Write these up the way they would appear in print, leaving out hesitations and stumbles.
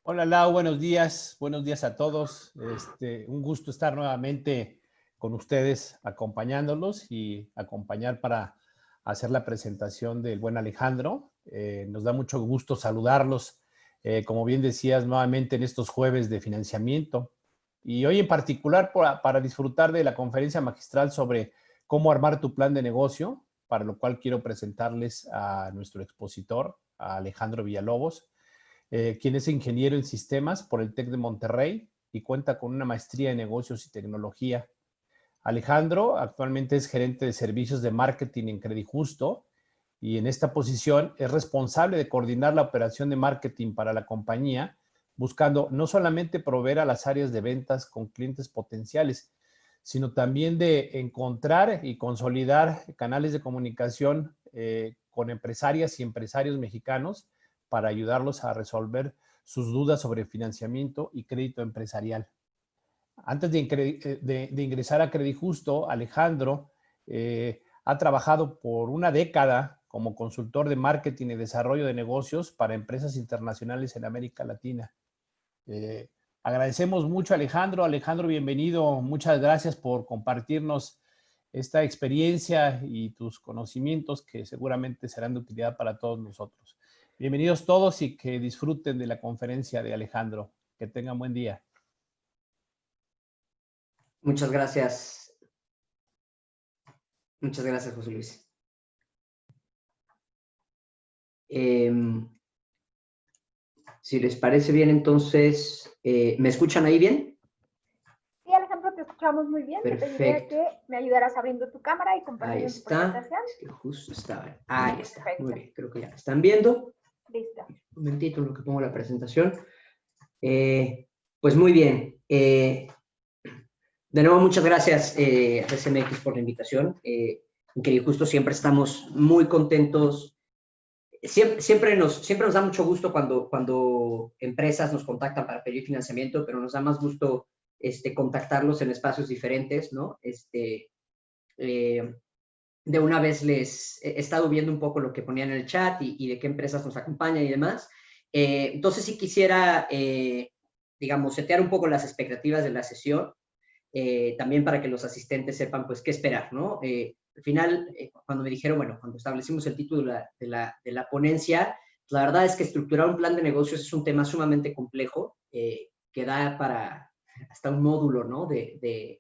Hola Lau, buenos días a todos. Un gusto estar nuevamente con ustedes acompañándolos y acompañar para hacer la presentación del buen Alejandro. Nos da mucho gusto saludarlos, como bien decías, nuevamente en estos jueves de financiamiento. Y hoy en particular para disfrutar de la conferencia magistral sobre cómo armar tu plan de negocio, para lo cual quiero presentarles a nuestro expositor, a Alejandro Villalobos, quien es ingeniero en sistemas por el TEC de Monterrey y cuenta con una maestría en negocios y tecnología. Alejandro actualmente es gerente de servicios de marketing en Credijusto y en esta posición es responsable de coordinar la operación de marketing para la compañía, buscando no solamente proveer a las áreas de ventas con clientes potenciales, sino también de encontrar y consolidar canales de comunicación con empresarias y empresarios mexicanos para ayudarlos a resolver sus dudas sobre financiamiento y crédito empresarial. Antes de ingresar a Credijusto, Alejandro ha trabajado por una década como consultor de marketing y desarrollo de negocios para empresas internacionales en América Latina. Eh, Agradecemos mucho a Alejandro. Alejandro, bienvenido. Muchas gracias por compartirnos esta experiencia y tus conocimientos que seguramente serán de utilidad para todos nosotros. Bienvenidos todos y que disfruten de la conferencia de Alejandro. Que tengan buen día. Muchas gracias. Muchas gracias, José Luis. Si les parece bien, entonces, ¿me escuchan ahí bien? Sí, Alejandro, te escuchamos muy bien. Perfecto. Te pediría que me ayudaras abriendo tu cámara y compartiendo tu presentación. Es que justo estaba. Ahí está. Perfecto. Muy bien, creo que ya me están viendo. Listo. Un momentito en lo que pongo la presentación. Pues muy bien. De nuevo, muchas gracias, CMX, por la invitación. En Credijusto siempre estamos muy contentos. Siempre nos da mucho gusto cuando empresas nos contactan para pedir financiamiento, pero nos da más gusto contactarlos en espacios diferentes, ¿no? De una vez les he estado viendo un poco lo que ponían en el chat y de qué empresas nos acompañan y demás. Entonces, sí quisiera, digamos, setear un poco las expectativas de la sesión, también para que los asistentes sepan, pues, qué esperar, ¿no? Al final, cuando me dijeron, bueno, cuando establecimos el título de la ponencia, la verdad es que estructurar un plan de negocios es un tema sumamente complejo, que da para hasta un módulo, ¿no? de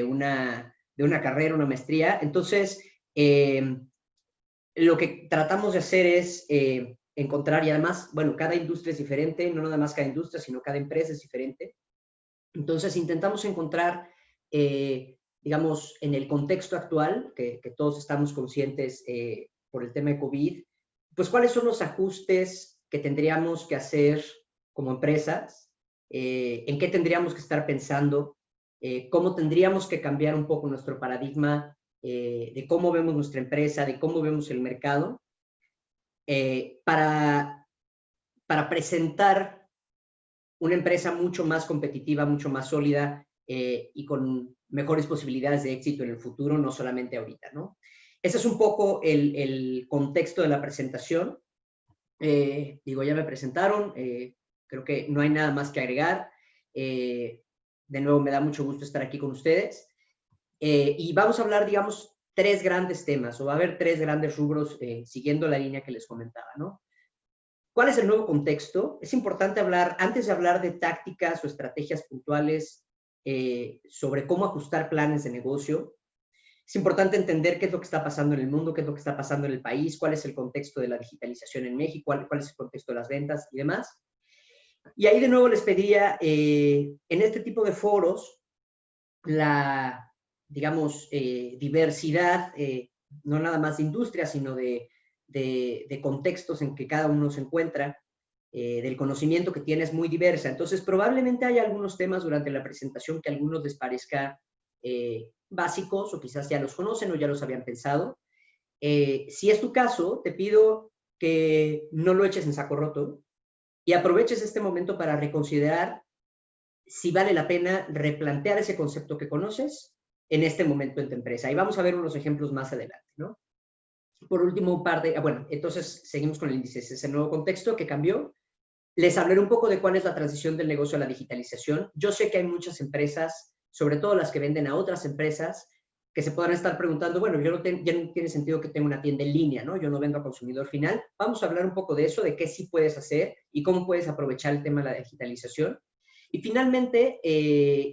una carrera, una maestría. Entonces, lo que tratamos de hacer es encontrar, y además, bueno, cada industria es diferente, no nada más cada industria, sino cada empresa es diferente. Entonces, intentamos encontrar, digamos, en el contexto actual, que todos estamos conscientes por el tema de COVID, pues, cuáles son los ajustes que tendríamos que hacer como empresas, en qué tendríamos que estar pensando, cómo tendríamos que cambiar un poco nuestro paradigma de cómo vemos nuestra empresa, de cómo vemos el mercado, para presentar una empresa mucho más competitiva, mucho más sólida y con mejores posibilidades de éxito en el futuro, no solamente ahorita, ¿no? Ese es un poco el contexto de la presentación. Digo, ya me presentaron, creo que no hay nada más que agregar. De nuevo, me da mucho gusto estar aquí con ustedes. Y vamos a hablar, digamos, tres grandes temas, o va a haber tres grandes rubros siguiendo la línea que les comentaba, ¿no? ¿Cuál es el nuevo contexto? Es importante hablar, antes de hablar de tácticas o estrategias puntuales sobre cómo ajustar planes de negocio, es importante entender qué es lo que está pasando en el mundo, qué es lo que está pasando en el país, cuál es el contexto de la digitalización en México, cuál es el contexto de las ventas y demás. Y ahí de nuevo les pediría, en este tipo de foros, la, digamos, diversidad, no nada más de industria, sino de contextos en que cada uno se encuentra, del conocimiento que tiene es muy diversa. Entonces, probablemente hay algunos temas durante la presentación que a algunos les parezca básicos, o quizás ya los conocen o ya los habían pensado. Si es tu caso, te pido que no lo eches en saco roto y aproveches este momento para reconsiderar si vale la pena replantear ese concepto que conoces en este momento en tu empresa. Y vamos a ver unos ejemplos más adelante, ¿no? Por último, bueno, entonces seguimos con el índice. Ese nuevo contexto que cambió. Les hablaré un poco de cuál es la transición del negocio a la digitalización. Yo sé que hay muchas empresas, sobre todo las que venden a otras empresas, que se podrán estar preguntando, bueno, ya no tiene sentido que tenga una tienda en línea, ¿no? Yo no vendo a consumidor final. Vamos a hablar un poco de eso, de qué sí puedes hacer y cómo puedes aprovechar el tema de la digitalización. Y finalmente,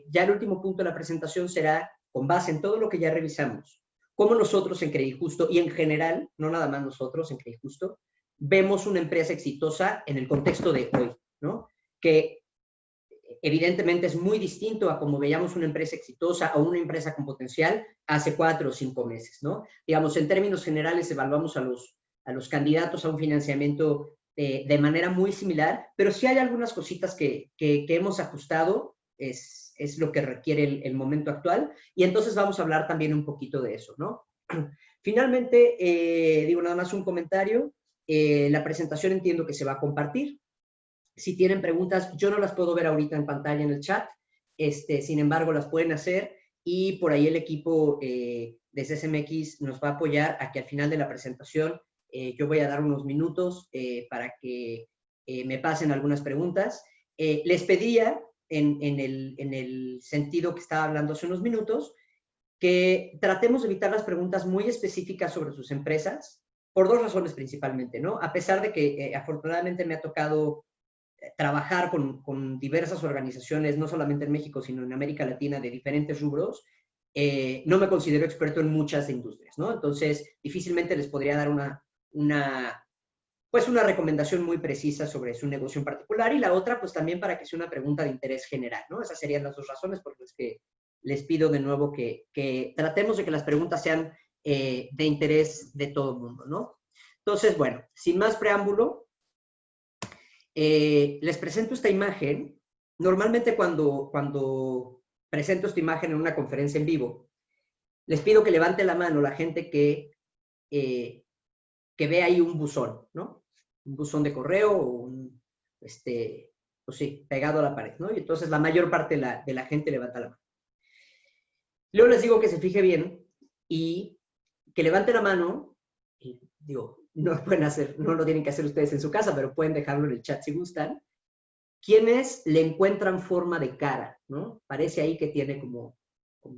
ya el último punto de la presentación será, con base en todo lo que ya revisamos, cómo nosotros en Credijusto, y en general, no nada más nosotros en Credijusto, vemos una empresa exitosa en el contexto de hoy, ¿no? Que evidentemente es muy distinto a como veíamos una empresa exitosa o una empresa con potencial hace 4 o 5 meses, ¿no? Digamos, en términos generales evaluamos a los candidatos a un financiamiento de manera muy similar, pero sí hay algunas cositas que hemos ajustado, es lo que requiere el momento actual, y entonces vamos a hablar también un poquito de eso, ¿no? Finalmente, digo nada más un comentario, la presentación entiendo que se va a compartir. Si tienen preguntas, yo no las puedo ver ahorita en pantalla en el chat, sin embargo las pueden hacer y por ahí el equipo de CSMX nos va a apoyar a que al final de la presentación yo voy a dar unos minutos para que me pasen algunas preguntas. Les pedía, en el sentido que estaba hablando hace unos minutos, que tratemos de evitar las preguntas muy específicas sobre sus empresas, por 2 razones principalmente, ¿no? A pesar de que afortunadamente me ha tocado trabajar con diversas organizaciones, no solamente en México, sino en América Latina, de diferentes rubros, no me considero experto en muchas industrias, ¿no? Entonces, difícilmente les podría dar una recomendación muy precisa sobre su negocio en particular, y la otra, pues también para que sea una pregunta de interés general, ¿no? Esas serían las 2 razones por las que les pido de nuevo que tratemos de que las preguntas sean de interés de todo el mundo, ¿no? Entonces, bueno, sin más preámbulo, les presento esta imagen. Normalmente cuando presento esta imagen en una conferencia en vivo, les pido que levante la mano la gente que ve ahí un buzón, ¿no? Un buzón de correo o pues sí, pegado a la pared, ¿no? Y entonces la mayor parte de la gente levanta la mano. Luego les digo que se fije bien y que levante la mano, y digo, no lo tienen que hacer ustedes en su casa, pero pueden dejarlo en el chat si gustan. ¿Quiénes le encuentran forma de cara, ¿no? Parece ahí que tiene como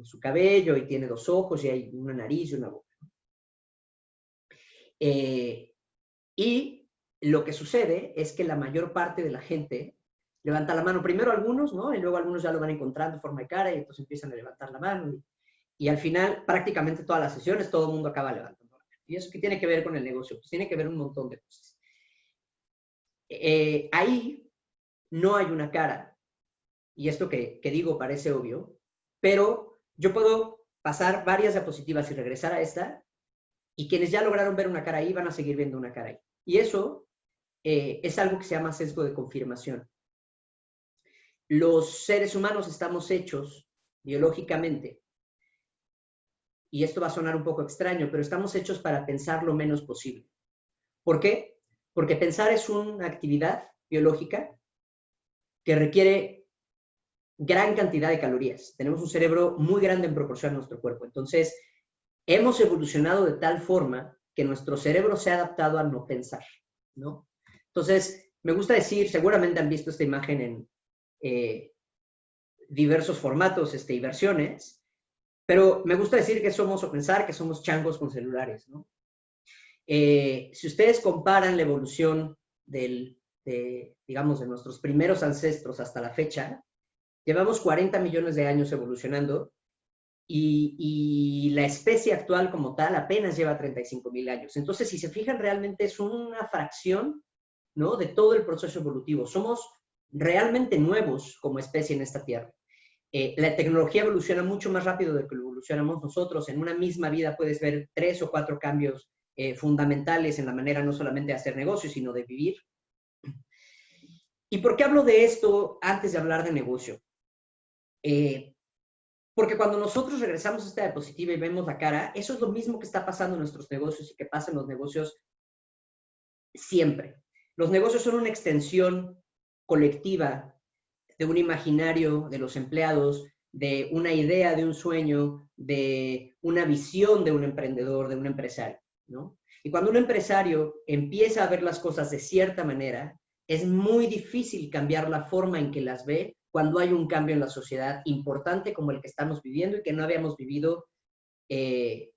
su cabello y tiene 2 ojos y hay una nariz y una boca. Y lo que sucede es que la mayor parte de la gente levanta la mano. Primero algunos, ¿no? Y luego algunos ya lo van encontrando forma de cara y entonces empiezan a levantar la mano. Y al final, prácticamente todas las sesiones, todo el mundo acaba levantando la mano. ¿Y eso qué tiene que ver con el negocio? Pues tiene que ver un montón de cosas. Ahí no hay una cara, y esto que digo parece obvio, pero yo puedo pasar varias diapositivas y regresar a esta, y quienes ya lograron ver una cara ahí van a seguir viendo una cara ahí. Y eso es algo que se llama sesgo de confirmación. Los seres humanos estamos hechos biológicamente, y esto va a sonar un poco extraño, pero estamos hechos para pensar lo menos posible. ¿Por qué? Porque pensar es una actividad biológica que requiere gran cantidad de calorías. Tenemos un cerebro muy grande en proporción a nuestro cuerpo. Entonces, hemos evolucionado de tal forma que nuestro cerebro se ha adaptado a no pensar, ¿no? Entonces, me gusta decir, seguramente han visto esta imagen en diversos formatos y versiones, pero me gusta decir que pensar que somos changos con celulares, ¿no? Si ustedes comparan la evolución digamos, de nuestros primeros ancestros hasta la fecha, llevamos 40 millones de años evolucionando y la especie actual como tal apenas lleva 35,000 años. Entonces, si se fijan, realmente es una fracción, ¿no?, de todo el proceso evolutivo. Somos realmente nuevos como especie en esta Tierra. La tecnología evoluciona mucho más rápido de lo que evolucionamos nosotros. En una misma vida puedes ver 3 o 4 cambios fundamentales en la manera no solamente de hacer negocios, sino de vivir. ¿Y por qué hablo de esto antes de hablar de negocio? Porque cuando nosotros regresamos a esta diapositiva y vemos la cara, eso es lo mismo que está pasando en nuestros negocios y que pasa en los negocios siempre. Los negocios son una extensión colectiva de un imaginario de los empleados, de una idea, de un sueño, de una visión de un emprendedor, de un empresario, ¿no? Y cuando un empresario empieza a ver las cosas de cierta manera, es muy difícil cambiar la forma en que las ve cuando hay un cambio en la sociedad importante como el que estamos viviendo y que no habíamos vivido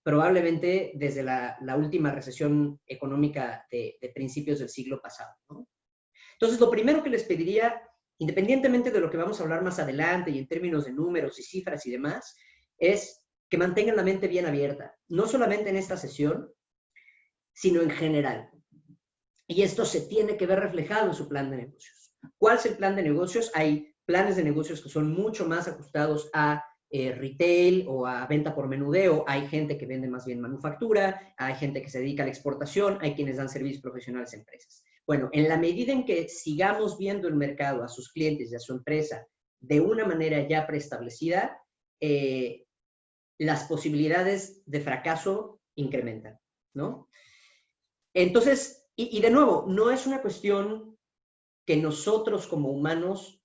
probablemente desde la última recesión económica de principios del siglo pasado, ¿no? Entonces, lo primero que les pediría, independientemente de lo que vamos a hablar más adelante y en términos de números y cifras y demás, es que mantengan la mente bien abierta, no solamente en esta sesión, sino en general. Y esto se tiene que ver reflejado en su plan de negocios. ¿Cuál es el plan de negocios? Hay planes de negocios que son mucho más ajustados a retail o a venta por menudeo. Hay gente que vende más bien manufactura, hay gente que se dedica a la exportación, hay quienes dan servicios profesionales a empresas. Bueno, en la medida en que sigamos viendo el mercado a sus clientes y a su empresa de una manera ya preestablecida, las posibilidades de fracaso incrementan, ¿no? Entonces, y de nuevo, no es una cuestión que nosotros como humanos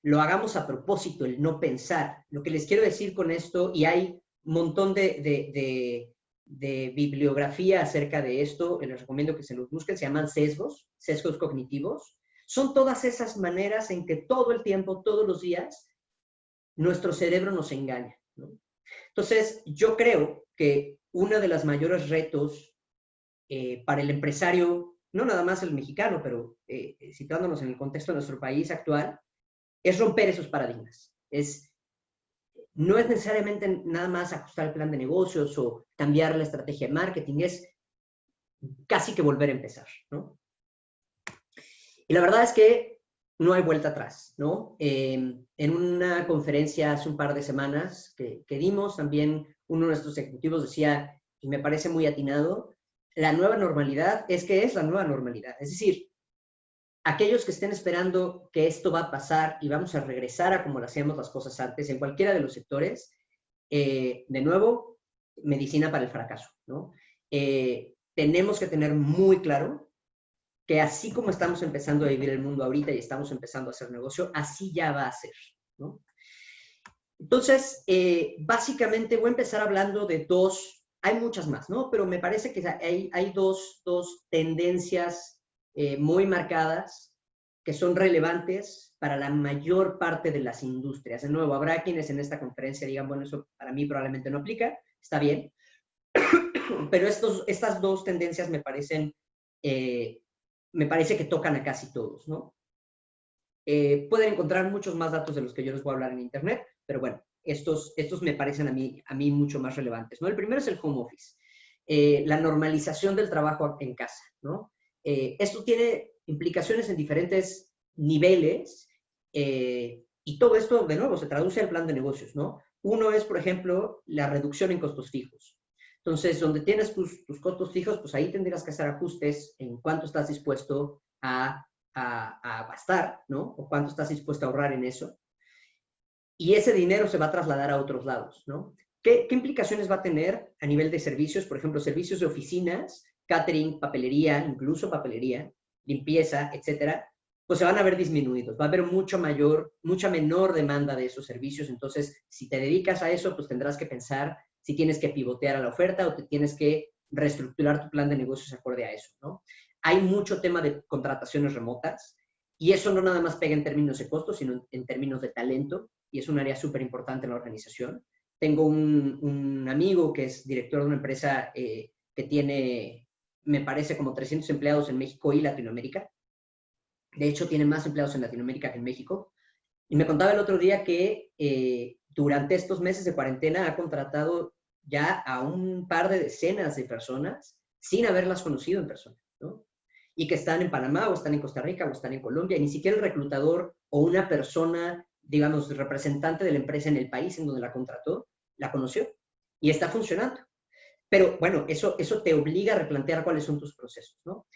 lo hagamos a propósito, el no pensar. Lo que les quiero decir con esto, y hay un montón de bibliografía acerca de esto, les recomiendo que se los busquen, se llaman sesgos cognitivos. Son todas esas maneras en que todo el tiempo, todos los días, nuestro cerebro nos engaña, ¿no? Entonces, yo creo que uno de los mayores retos para el empresario, no nada más el mexicano, pero situándonos en el contexto de nuestro país actual, es romper esos paradigmas. No es necesariamente nada más ajustar el plan de negocios o cambiar la estrategia de marketing, es casi que volver a empezar, ¿no? Y la verdad es que no hay vuelta atrás, ¿no? En una conferencia hace un par de semanas que dimos, también uno de nuestros ejecutivos decía, y me parece muy atinado, la nueva normalidad es que es la nueva normalidad. Es decir, aquellos que estén esperando que esto va a pasar y vamos a regresar a como lo hacíamos las cosas antes, en cualquiera de los sectores, de nuevo, medicina para el fracaso, ¿no? Tenemos que tener muy claro que así como estamos empezando a vivir el mundo ahorita y estamos empezando a hacer negocio, así ya va a ser, ¿no? Entonces, básicamente voy a empezar hablando de dos, hay muchas más, ¿no? Pero me parece que hay dos tendencias muy marcadas que son relevantes para la mayor parte de las industrias. De nuevo, habrá quienes en esta conferencia digan, bueno, eso para mí probablemente no aplica, está bien, pero estas dos tendencias me parece que tocan a casi todos, ¿no? Pueden encontrar muchos más datos de los que yo les voy a hablar en internet, pero bueno, estos me parecen a mí mucho más relevantes, ¿no? El primero es el home office, la normalización del trabajo en casa, ¿no? Esto tiene implicaciones en diferentes niveles y todo esto, de nuevo, se traduce al plan de negocios, ¿no? Uno es, por ejemplo, la reducción en costos fijos. Entonces, donde tienes tus costos fijos, pues ahí tendrás que hacer ajustes en cuánto estás dispuesto a gastar, ¿no? O cuánto estás dispuesto a ahorrar en eso. Y ese dinero se va a trasladar a otros lados, ¿no? ¿Qué implicaciones va a tener a nivel de servicios? Por ejemplo, servicios de oficinas, catering, papelería, incluso papelería, limpieza, etcétera, pues se van a ver disminuidos. Va a haber mucha menor demanda de esos servicios. Entonces, si te dedicas a eso, pues tendrás que pensar si tienes que pivotear a la oferta o te tienes que reestructurar tu plan de negocios acorde a eso, ¿no? Hay mucho tema de contrataciones remotas y eso no nada más pega en términos de costos, sino en términos de talento, y es un área súper importante en la organización. Tengo un amigo que es director de una empresa que tiene, me parece, como 300 empleados en México y Latinoamérica. De hecho, tiene más empleados en Latinoamérica que en México. Y me contaba el otro día que durante estos meses de cuarentena ha contratado ya a un par de decenas de personas sin haberlas conocido en persona, ¿no? Y que están en Panamá o están en Costa Rica o están en Colombia, y ni siquiera el reclutador o una persona, digamos, representante de la empresa en el país en donde la contrató, la conoció y está funcionando. Pero bueno, eso te obliga a replantear cuáles son tus procesos, ¿no?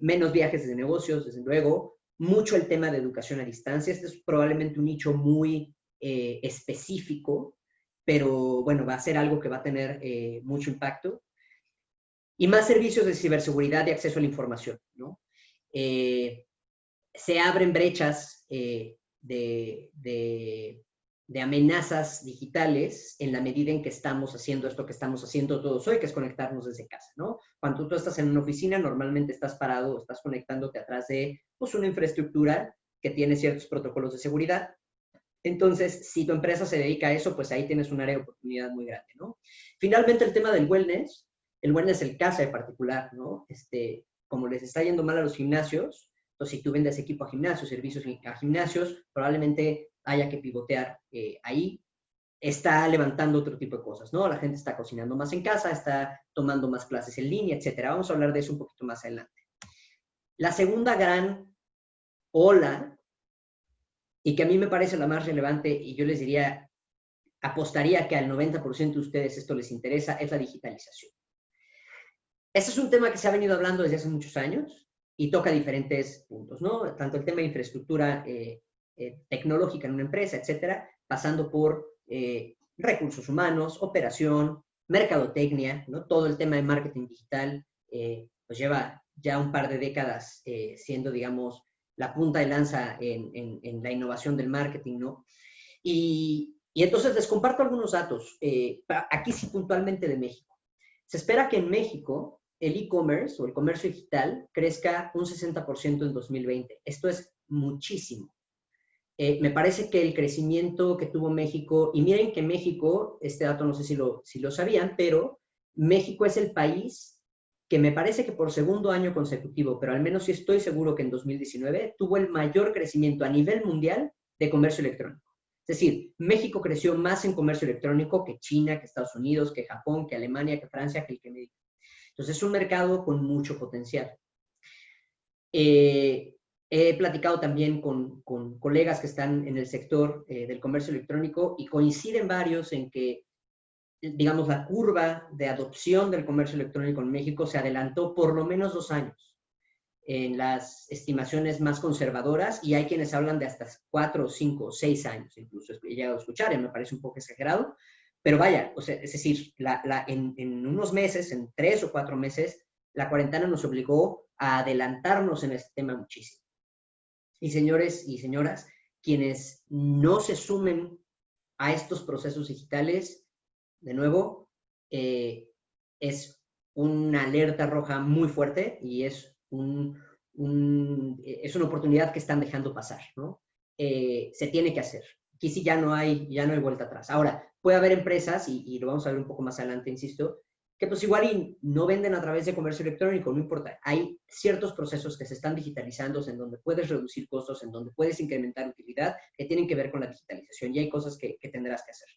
Menos viajes de negocios, desde luego, mucho el tema de educación a distancia. Este es probablemente un nicho muy específico, pero bueno, va a ser algo que va a tener mucho impacto. Y más servicios de ciberseguridad y acceso a la información, ¿no? Se abren brechas de de amenazas digitales en la medida en que estamos haciendo esto que estamos haciendo todos hoy, que es conectarnos desde casa, ¿no? Cuando tú estás en una oficina, normalmente estás parado, estás conectándote atrás de pues, una infraestructura que tiene ciertos protocolos de seguridad. Entonces, si tu empresa se dedica a eso, pues ahí tienes un área de oportunidad muy grande, ¿no? Finalmente, el tema del wellness, el casa en particular, ¿no? Como les está yendo mal a los gimnasios, entonces si tú vendes equipo a gimnasios, servicios a gimnasios, probablemente haya que pivotear ahí. Está levantando otro tipo de cosas, ¿no? La gente está cocinando más en casa, está tomando más clases en línea, etcétera. Vamos a hablar de eso un poquito más adelante. La segunda gran ola, y que a mí me parece la más relevante, y yo les diría, apostaría que al 90% de ustedes esto les interesa, es la digitalización. Este es un tema que se ha venido hablando desde hace muchos años y toca diferentes puntos, ¿no? Tanto el tema de infraestructura tecnológica en una empresa, etcétera, pasando por recursos humanos, operación, mercadotecnia, ¿no? Todo el tema de marketing digital, pues lleva ya un par de décadas siendo, digamos, la punta de lanza en la innovación del marketing, ¿no? Y entonces les comparto algunos datos, aquí sí puntualmente de México. Se espera que en México el e-commerce o el comercio digital crezca un 60% en 2020. Esto es muchísimo. Me parece que el crecimiento que tuvo México, y miren que México, este dato no sé si lo sabían, pero México es el país que me parece que por segundo año consecutivo, pero al menos sí estoy seguro que en 2019, tuvo el mayor crecimiento a nivel mundial de comercio electrónico. Es decir, México creció más en comercio electrónico que China, que Estados Unidos, que Japón, que Alemania, que Francia, que el que México. Entonces es un mercado con mucho potencial. He platicado también con colegas que están en el sector del comercio electrónico y coinciden varios en que, digamos, la curva de adopción del comercio electrónico en México se adelantó por lo menos 2 años en las estimaciones más conservadoras, y hay quienes hablan de hasta 4, 5, 6 años incluso. He llegado a escuchar, y me parece un poco exagerado, pero vaya, o sea, es decir, en unos meses, en 3 o 4 meses, la cuarentena nos obligó a adelantarnos en este tema muchísimo. Y señores y señoras, quienes no se sumen a estos procesos digitales, de nuevo, es una alerta roja muy fuerte y es es una oportunidad que están dejando pasar, ¿no? Se tiene que hacer. Aquí sí ya no hay vuelta atrás. Ahora, puede haber empresas, y lo vamos a ver un poco más adelante, insisto, que pues igual y no venden a través de comercio electrónico, no importa. Hay ciertos procesos que se están digitalizando en donde puedes reducir costos, en donde puedes incrementar utilidad, que tienen que ver con la digitalización, y hay cosas que tendrás que hacer.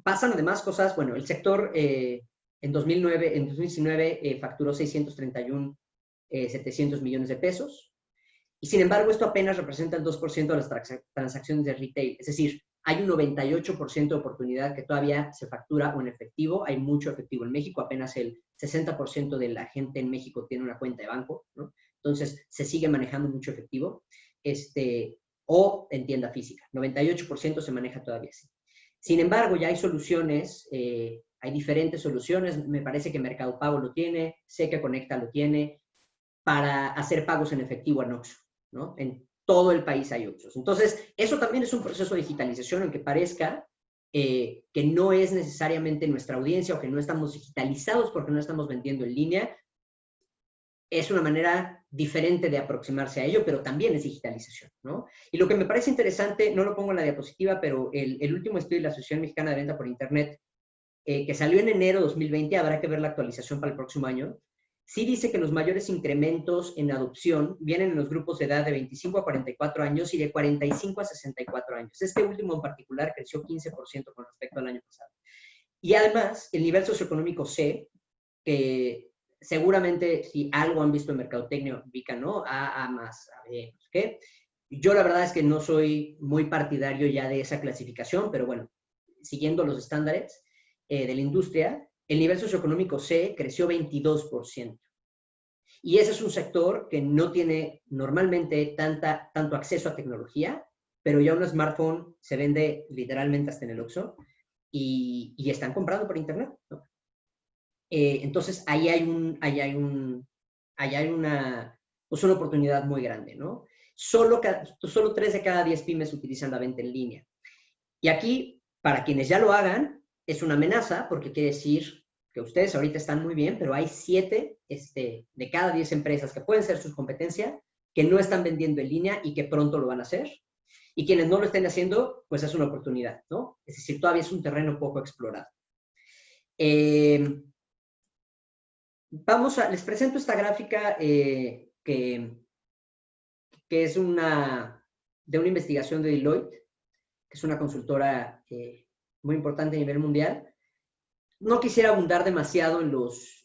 Pasan además cosas, bueno, el sector en 2019 facturó 631,700 millones de pesos, y sin embargo esto apenas representa el 2% de las transacciones de retail, es decir, hay un 98% de oportunidad que todavía se factura o en efectivo. Hay mucho efectivo en México, apenas el 60% de la gente en México tiene una cuenta de banco, ¿no? Entonces se sigue manejando mucho efectivo, o en tienda física, 98% se maneja todavía así. Sin embargo, ya hay soluciones, hay diferentes soluciones. Me parece que Mercado Pago lo tiene, sé que Conecta lo tiene, para hacer pagos en efectivo a Oxxo, ¿no? En todo el país hay Oxxos. Entonces, eso también es un proceso de digitalización, aunque parezca que no es necesariamente nuestra audiencia o que no estamos digitalizados porque no estamos vendiendo en línea. Es una manera diferente de aproximarse a ello, pero también es digitalización, ¿no? Y lo que me parece interesante, no lo pongo en la diapositiva, pero el último estudio de la Asociación Mexicana de Venta por Internet, que salió en enero de 2020, habrá que ver la actualización para el próximo año, sí dice que los mayores incrementos en adopción vienen en los grupos de edad de 25 a 44 años y de 45 a 64 años. Este último en particular creció 15% con respecto al año pasado. Y además, el nivel socioeconómico C, que seguramente si algo han visto en mercadotecnia, ubican, ¿no? A más, A, B, no sé qué. Yo la verdad es que no soy muy partidario ya de esa clasificación, pero bueno, siguiendo los estándares de la industria, el nivel socioeconómico C creció 22%. Y ese es un sector que no tiene normalmente tanto acceso a tecnología, pero ya un smartphone se vende literalmente hasta en el Oxxo y están comprando por internet, ¿no? Entonces, ahí hay una oportunidad muy grande, ¿no? solo 3 de cada 10 pymes utilizan la venta en línea. Y aquí, para quienes ya lo hagan, es una amenaza, porque quiere decir que ustedes ahorita están muy bien, pero hay 7 de cada 10 empresas que pueden ser sus competencias, que no están vendiendo en línea y que pronto lo van a hacer. Y quienes no lo estén haciendo, pues es una oportunidad, ¿no? Es decir, todavía es un terreno poco explorado. Les presento esta gráfica que es de una investigación de Deloitte, que es una consultora muy importante a nivel mundial. No quisiera abundar demasiado en los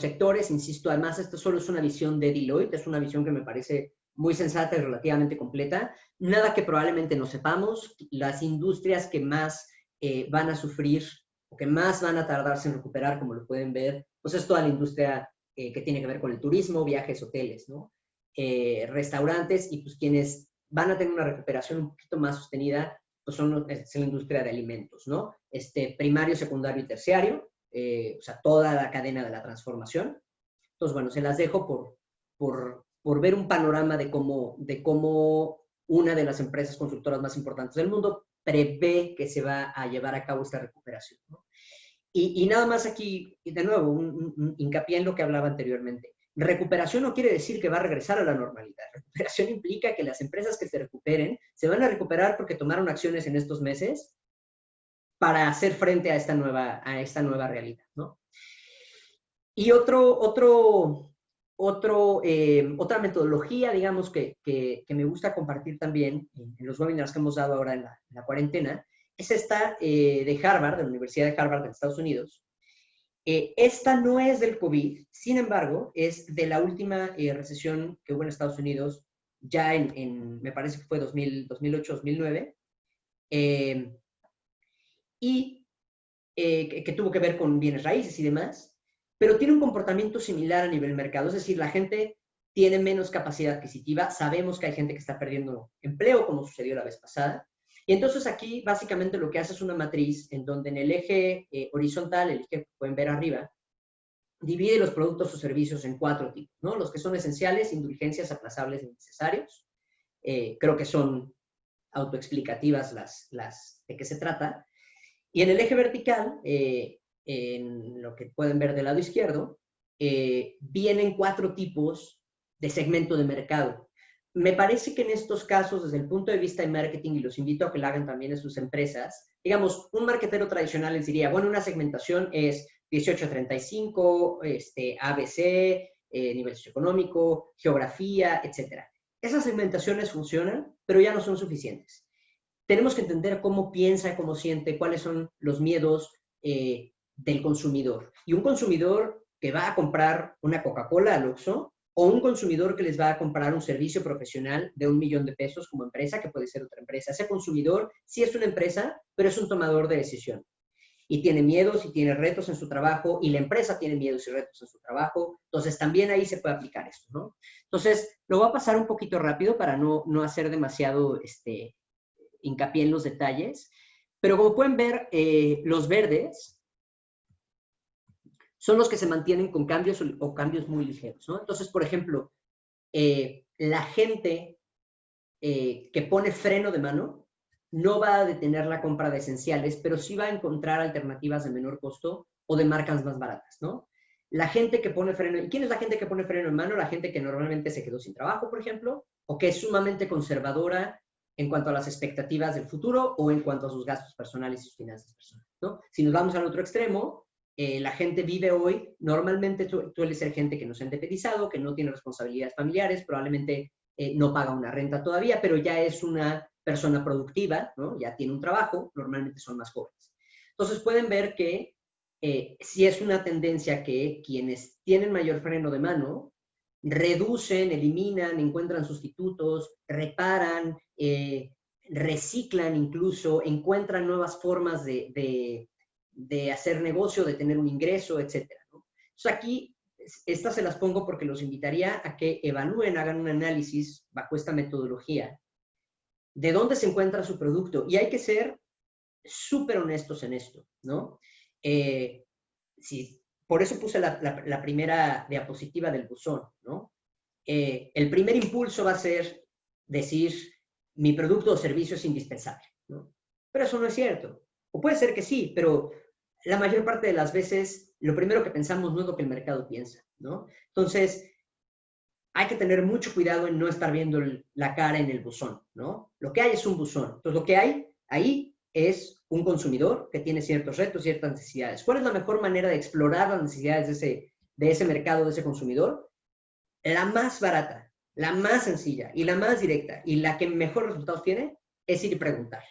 sectores, insisto, además esto solo es una visión de Deloitte, es una visión que me parece muy sensata y relativamente completa. Nada que probablemente no sepamos. Las industrias que más van a sufrir o que más van a tardarse en recuperar, como lo pueden ver, pues es toda la industria que tiene que ver con el turismo, viajes, hoteles, ¿no? Restaurantes, y pues quienes van a tener una recuperación un poquito más sostenida, pues es la industria de alimentos, ¿no? Primario, secundario y terciario, o sea, toda la cadena de la transformación. Entonces, bueno, se las dejo por ver un panorama de cómo una de las empresas constructoras más importantes del mundo prevé que se va a llevar a cabo esta recuperación, ¿no? Y nada más aquí, de nuevo, un hincapié en lo que hablaba anteriormente. Recuperación no quiere decir que va a regresar a la normalidad. Recuperación implica que las empresas que se recuperen se van a recuperar porque tomaron acciones en estos meses para hacer frente a esta nueva realidad, ¿no? Y otra metodología, digamos, que me gusta compartir también en los webinars que hemos dado ahora en la cuarentena, es esta de Harvard, de la Universidad de Harvard de Estados Unidos. Esta no es del COVID, sin embargo, es de la última recesión que hubo en Estados Unidos, ya me parece que fue 2008-2009, y que tuvo que ver con bienes raíces y demás, pero tiene un comportamiento similar a nivel mercado, es decir, la gente tiene menos capacidad adquisitiva, sabemos que hay gente que está perdiendo empleo, como sucedió la vez pasada, y entonces aquí básicamente lo que hace es una matriz en donde en el eje horizontal, el eje que pueden ver arriba, divide los productos o servicios en 4 tipos, ¿no? Los que son esenciales, indulgencias, aplazables y necesarios. Creo que son autoexplicativas las de qué se trata. Y en el eje vertical, en lo que pueden ver del lado izquierdo, vienen 4 tipos de segmento de mercado. Me parece que en estos casos, desde el punto de vista de marketing, y los invito a que lo hagan también en sus empresas, digamos, un marketero tradicional les diría, bueno, una segmentación es 18 a 35, ABC, nivel socioeconómico, geografía, etc. Esas segmentaciones funcionan, pero ya no son suficientes. Tenemos que entender cómo piensa, cómo siente, cuáles son los miedos del consumidor. Y un consumidor que va a comprar una Coca-Cola al Oxxo, o un consumidor que les va a comprar un servicio profesional de $1,000,000 como empresa, que puede ser otra empresa. Ese consumidor sí es una empresa, pero es un tomador de decisión. Y tiene miedos y tiene retos en su trabajo, y la empresa tiene miedos y retos en su trabajo. Entonces, también ahí se puede aplicar esto, ¿no? Entonces, lo voy a pasar un poquito rápido para no hacer demasiado hincapié en los detalles. Pero como pueden ver, los verdes son los que se mantienen con cambios o cambios muy ligeros, ¿no? Entonces, por ejemplo, la gente que pone freno de mano no va a detener la compra de esenciales, pero sí va a encontrar alternativas de menor costo o de marcas más baratas, ¿no? La gente que pone freno, ¿y quién es la gente que pone freno en mano? La gente que normalmente se quedó sin trabajo, por ejemplo, o que es sumamente conservadora en cuanto a las expectativas del futuro o en cuanto a sus gastos personales y sus finanzas personales, ¿no? Si nos vamos al otro extremo, la gente vive hoy, normalmente suele ser gente que no se ha independizado, que no tiene responsabilidades familiares, probablemente no paga una renta todavía, pero ya es una persona productiva, ¿no? Ya tiene un trabajo, normalmente son más jóvenes. Entonces pueden ver que si es una tendencia que quienes tienen mayor freno de mano reducen, eliminan, encuentran sustitutos, reparan, reciclan incluso, encuentran nuevas formas de hacer negocio, de tener un ingreso, etc., ¿no? Entonces aquí, estas se las pongo porque los invitaría a que evalúen, hagan un análisis bajo esta metodología de dónde se encuentra su producto. Y hay que ser súper honestos en esto, ¿no? Por eso puse la primera diapositiva del buzón, ¿no? el primer impulso va a ser decir, mi producto o servicio es indispensable, ¿no? Pero eso no es cierto. O puede ser que sí, pero la mayor parte de las veces lo primero que pensamos no es lo que el mercado piensa, ¿no? Entonces, hay que tener mucho cuidado en no estar viendo la cara en el buzón, ¿no? Lo que hay es un buzón. Entonces, lo que hay ahí es un consumidor que tiene ciertos retos, ciertas necesidades. ¿Cuál es la mejor manera de explorar las necesidades de ese mercado, de ese consumidor? La más barata, la más sencilla y la más directa y la que mejor resultados tiene es ir a preguntar.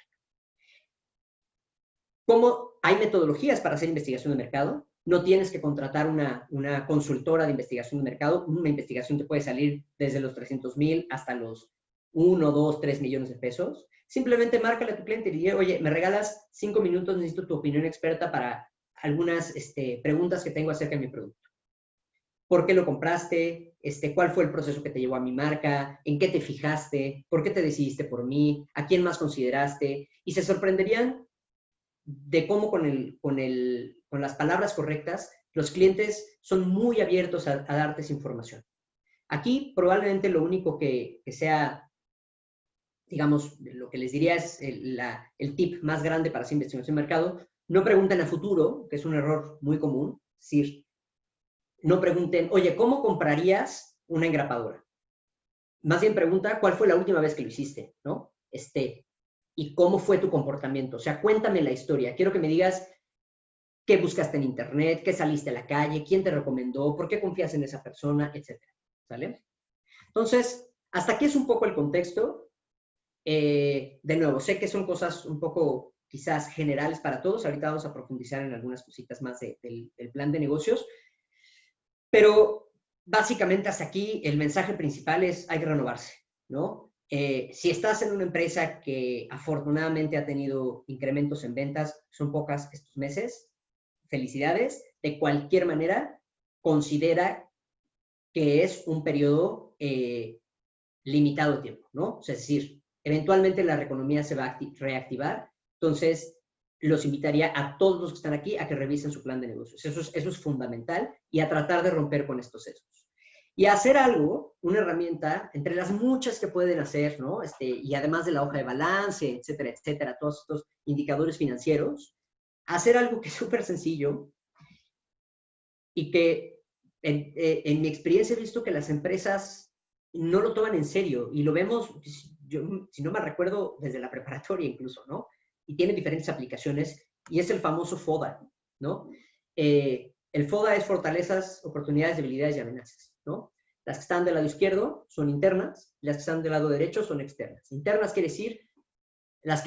¿Cómo hay metodologías para hacer investigación de mercado? No tienes que contratar una consultora de investigación de mercado. Una investigación te puede salir desde los 300,000 hasta los 1, 2, 3 millones de pesos. Simplemente márcale a tu cliente y dile, oye, me regalas 5 minutos, necesito tu opinión experta para algunas preguntas que tengo acerca de mi producto. ¿Por qué lo compraste? ¿Cuál fue el proceso que te llevó a mi marca? ¿En qué te fijaste? ¿Por qué te decidiste por mí? ¿A quién más consideraste? Y se sorprenderían de cómo con las palabras correctas, los clientes son muy abiertos a darte esa información. Aquí probablemente lo único que sea, digamos, lo que les diría es el tip más grande para hacer investigación de mercado, no pregunten a futuro, que es un error muy común, es decir, no pregunten, oye, ¿cómo comprarías una engrapadora? Más bien pregunta, ¿cuál fue la última vez que lo hiciste? ¿No? ¿Y cómo fue tu comportamiento? O sea, cuéntame la historia. Quiero que me digas qué buscaste en internet, qué saliste a la calle, quién te recomendó, por qué confías en esa persona, etcétera. ¿Sale? Entonces, hasta aquí es un poco el contexto. De nuevo, sé que son cosas un poco quizás generales para todos. Ahorita vamos a profundizar en algunas cositas más del plan de negocios. Pero básicamente hasta aquí el mensaje principal es hay que renovarse, ¿no? Si estás en una empresa que afortunadamente ha tenido incrementos en ventas, son pocas estos meses, felicidades. De cualquier manera, considera que es un periodo limitado de tiempo, ¿no? O sea, es decir, eventualmente la economía se va a reactivar, entonces los invitaría a todos los que están aquí a que revisen su plan de negocios. Eso es fundamental y a tratar de romper con estos sesgos. Y hacer algo, una herramienta, entre las muchas que pueden hacer, ¿no? Y además de la hoja de balance, etcétera, etcétera, todos estos indicadores financieros, hacer algo que es súper sencillo y que en mi experiencia he visto que las empresas no lo toman en serio y lo vemos, yo, si no me recuerdo, desde la preparatoria incluso, ¿no? Y tiene diferentes aplicaciones, y es el famoso FODA, ¿no? El FODA es fortalezas, oportunidades, debilidades y amenazas, ¿no? Las que están del lado izquierdo son internas, las que están del lado derecho son externas. Internas quiere decir las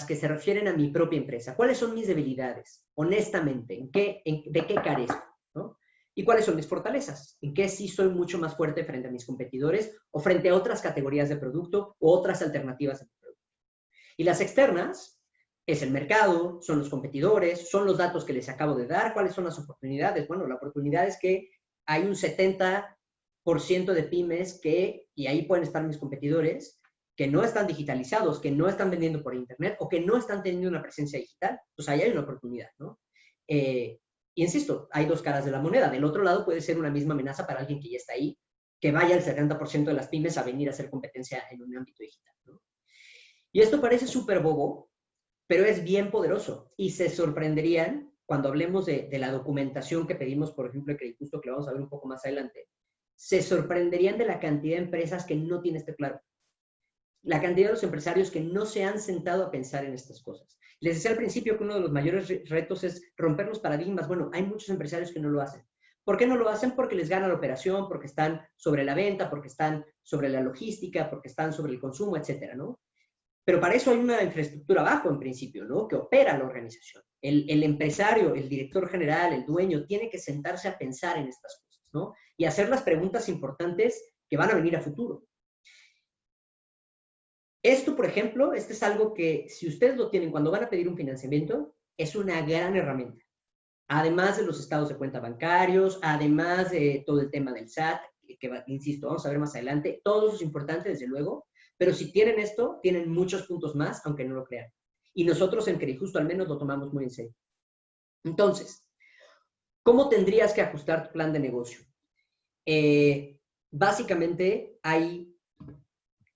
que se refieren a mi propia empresa. ¿Cuáles son mis debilidades? Honestamente, ¿de qué carezco? ¿No? ¿Y cuáles son mis fortalezas? ¿En qué sí soy mucho más fuerte frente a mis competidores o frente a otras categorías de producto o otras alternativas de producto? Y las externas es el mercado, son los competidores, son los datos que les acabo de dar. ¿Cuáles son las oportunidades? Bueno, la oportunidad es que hay un 70% de pymes y ahí pueden estar mis competidores, que no están digitalizados, que no están vendiendo por internet o que no están teniendo una presencia digital. Pues ahí hay una oportunidad, ¿no? Y insisto, hay dos caras de la moneda. Del otro lado puede ser una misma amenaza para alguien que ya está ahí, que vaya el 70% de las pymes a venir a hacer competencia en un ámbito digital, ¿no? Y esto parece súper bobo, pero es bien poderoso. Y se sorprenderían cuando hablemos de la documentación que pedimos, por ejemplo, de Credit Justo, que lo vamos a ver un poco más adelante. Se sorprenderían de la cantidad de empresas que no tienen esto claro. La cantidad de los empresarios que no se han sentado a pensar en estas cosas. Les decía al principio que uno de los mayores retos es romper los paradigmas. Bueno, hay muchos empresarios que no lo hacen. ¿Por qué no lo hacen? Porque les gana la operación, porque están sobre la venta, porque están sobre la logística, porque están sobre el consumo, etcétera, ¿no? Pero para eso hay una infraestructura abajo, en principio, ¿no? Que opera la organización. El empresario, el director general, el dueño, tiene que sentarse a pensar en estas cosas, ¿no? Y hacer las preguntas importantes que van a venir a futuro. Esto, por ejemplo, es algo que, si ustedes lo tienen cuando van a pedir un financiamiento, es una gran herramienta. Además de los estados de cuenta bancarios, además de todo el tema del SAT, que insisto, vamos a ver más adelante, todo eso es importante, desde luego, pero si tienen esto, tienen muchos puntos más, aunque no lo crean. Y nosotros en Credit Justo al menos lo tomamos muy en serio. Entonces, ¿cómo tendrías que ajustar tu plan de negocio? básicamente hay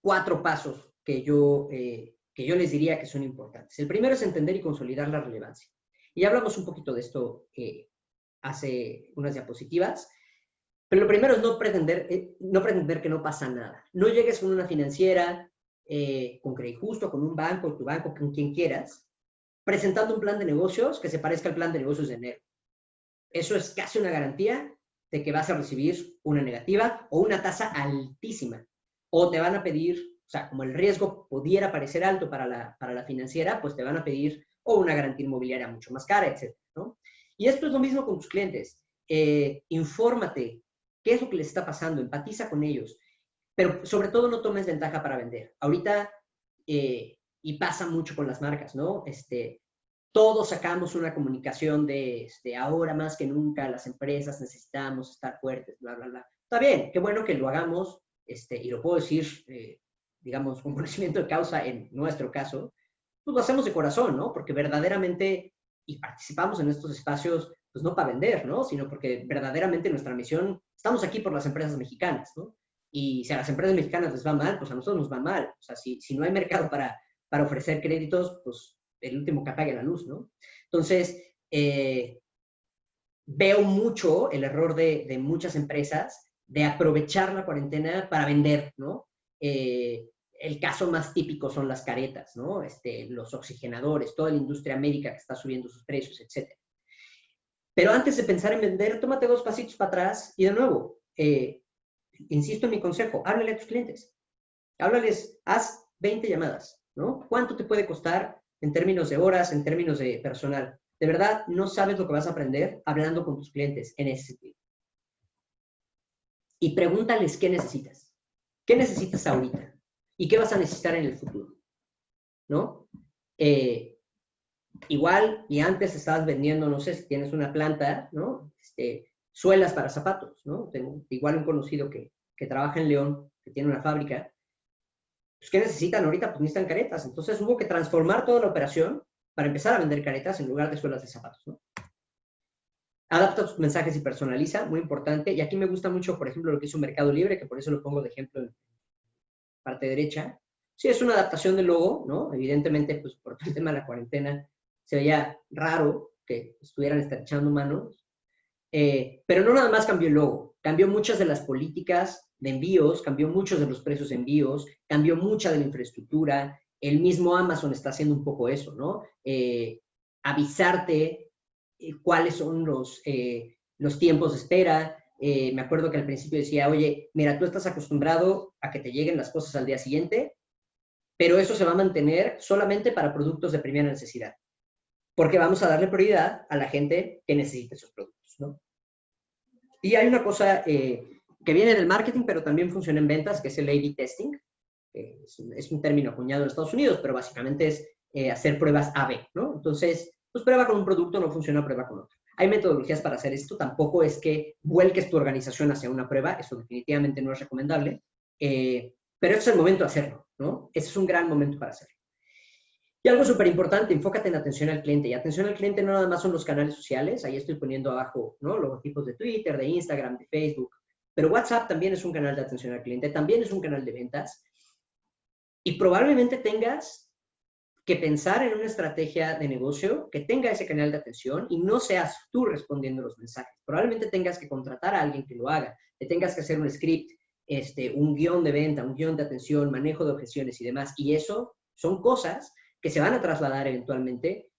4 pasos que yo les diría que son importantes. El primero es entender y consolidar la relevancia. Y ya hablamos un poquito de esto hace unas diapositivas, pero lo primero es no pretender que no pasa nada. No llegues con una financiera, con Crédito Justo, con un banco, tu banco, con quien quieras, presentando un plan de negocios que se parezca al plan de negocios de enero. Eso es casi una garantía de que vas a recibir una negativa o una tasa altísima. O te van a pedir, o sea, como el riesgo pudiera parecer alto para la financiera, pues te van a pedir o una garantía inmobiliaria mucho más cara, etc., ¿no? Y esto es lo mismo con tus clientes. Infórmate qué es lo que les está pasando, empatiza con ellos, pero sobre todo no tomes ventaja para vender. Ahorita, y pasa mucho con las marcas, ¿no? Todos sacamos una comunicación de ahora más que nunca las empresas necesitamos estar fuertes, bla, bla, bla. Está bien, qué bueno que lo hagamos, y lo puedo decir, digamos, con conocimiento de causa en nuestro caso, pues lo hacemos de corazón, ¿no? Porque verdaderamente, y participamos en estos espacios, pues no para vender, ¿no? Sino porque verdaderamente nuestra misión, estamos aquí por las empresas mexicanas, ¿no? Y si a las empresas mexicanas les va mal, pues a nosotros nos va mal. O sea, si no hay mercado para ofrecer créditos, pues el último que apague la luz, ¿no? Entonces, veo mucho el error de muchas empresas de aprovechar la cuarentena para vender, ¿no? El caso más típico son las caretas, ¿no? Los oxigenadores, toda la industria médica que está subiendo sus precios, etc. Pero antes de pensar en vender, tómate 2 pasitos para atrás y de nuevo, insisto en mi consejo, háblale a tus clientes. Háblales, haz 20 llamadas, ¿no? ¿Cuánto te puede costar en términos de horas, en términos de personal? De verdad, no sabes lo que vas a aprender hablando con tus clientes en ese sentido. Y pregúntales qué necesitas. ¿Qué necesitas ahorita? ¿Y qué vas a necesitar en el futuro? ¿No? Igual, y antes estabas vendiendo, no sé, si tienes una planta, ¿no? Suelas para zapatos, ¿no? Tengo igual un conocido que trabaja en León, que tiene una fábrica. Pues, ¿qué necesitan ahorita? Pues necesitan caretas. Entonces hubo que transformar toda la operación para empezar a vender caretas en lugar de suelas de zapatos, ¿no? Adapta tus mensajes y personaliza, muy importante. Y aquí me gusta mucho, por ejemplo, lo que hizo Mercado Libre, que por eso lo pongo de ejemplo en parte derecha. Sí, es una adaptación del logo, ¿no? Evidentemente, pues por todo el tema de la cuarentena, se veía raro que estuvieran estrechando manos. Pero no nada más cambió el logo, cambió muchas de las políticas de envíos, cambió muchos de los precios de envíos, cambió mucha de la infraestructura. El mismo Amazon está haciendo un poco eso, ¿no? Avisarte cuáles son los tiempos de espera. Me acuerdo que al principio decía, oye, mira, tú estás acostumbrado a que te lleguen las cosas al día siguiente, pero eso se va a mantener solamente para productos de primera necesidad, porque vamos a darle prioridad a la gente que necesite esos productos, ¿no? Y hay una cosa que viene del marketing, pero también funciona en ventas, que es el A/B testing. Es un término acuñado en Estados Unidos, pero básicamente es hacer pruebas A/B, ¿no? Entonces, pues prueba con un producto, no funciona, prueba con otro. Hay metodologías para hacer esto, tampoco es que vuelques tu organización hacia una prueba, eso definitivamente no es recomendable, pero este es el momento de hacerlo, ¿no? Ese es un gran momento para hacerlo. Y algo súper importante, enfócate en atención al cliente. Y atención al cliente no nada más son los canales sociales, ahí estoy poniendo abajo, ¿no? Logotipos de Twitter, de Instagram, de Facebook, pero WhatsApp también es un canal de atención al cliente, también es un canal de ventas. Y probablemente tengas que pensar en una estrategia de negocio que tenga ese canal de atención y no seas tú respondiendo los mensajes. Probablemente tengas que contratar a alguien que lo haga, que tengas que hacer un script, un guión de venta, un guión de atención, manejo de objeciones y demás. Y eso son cosas que se van a trasladar eventualmente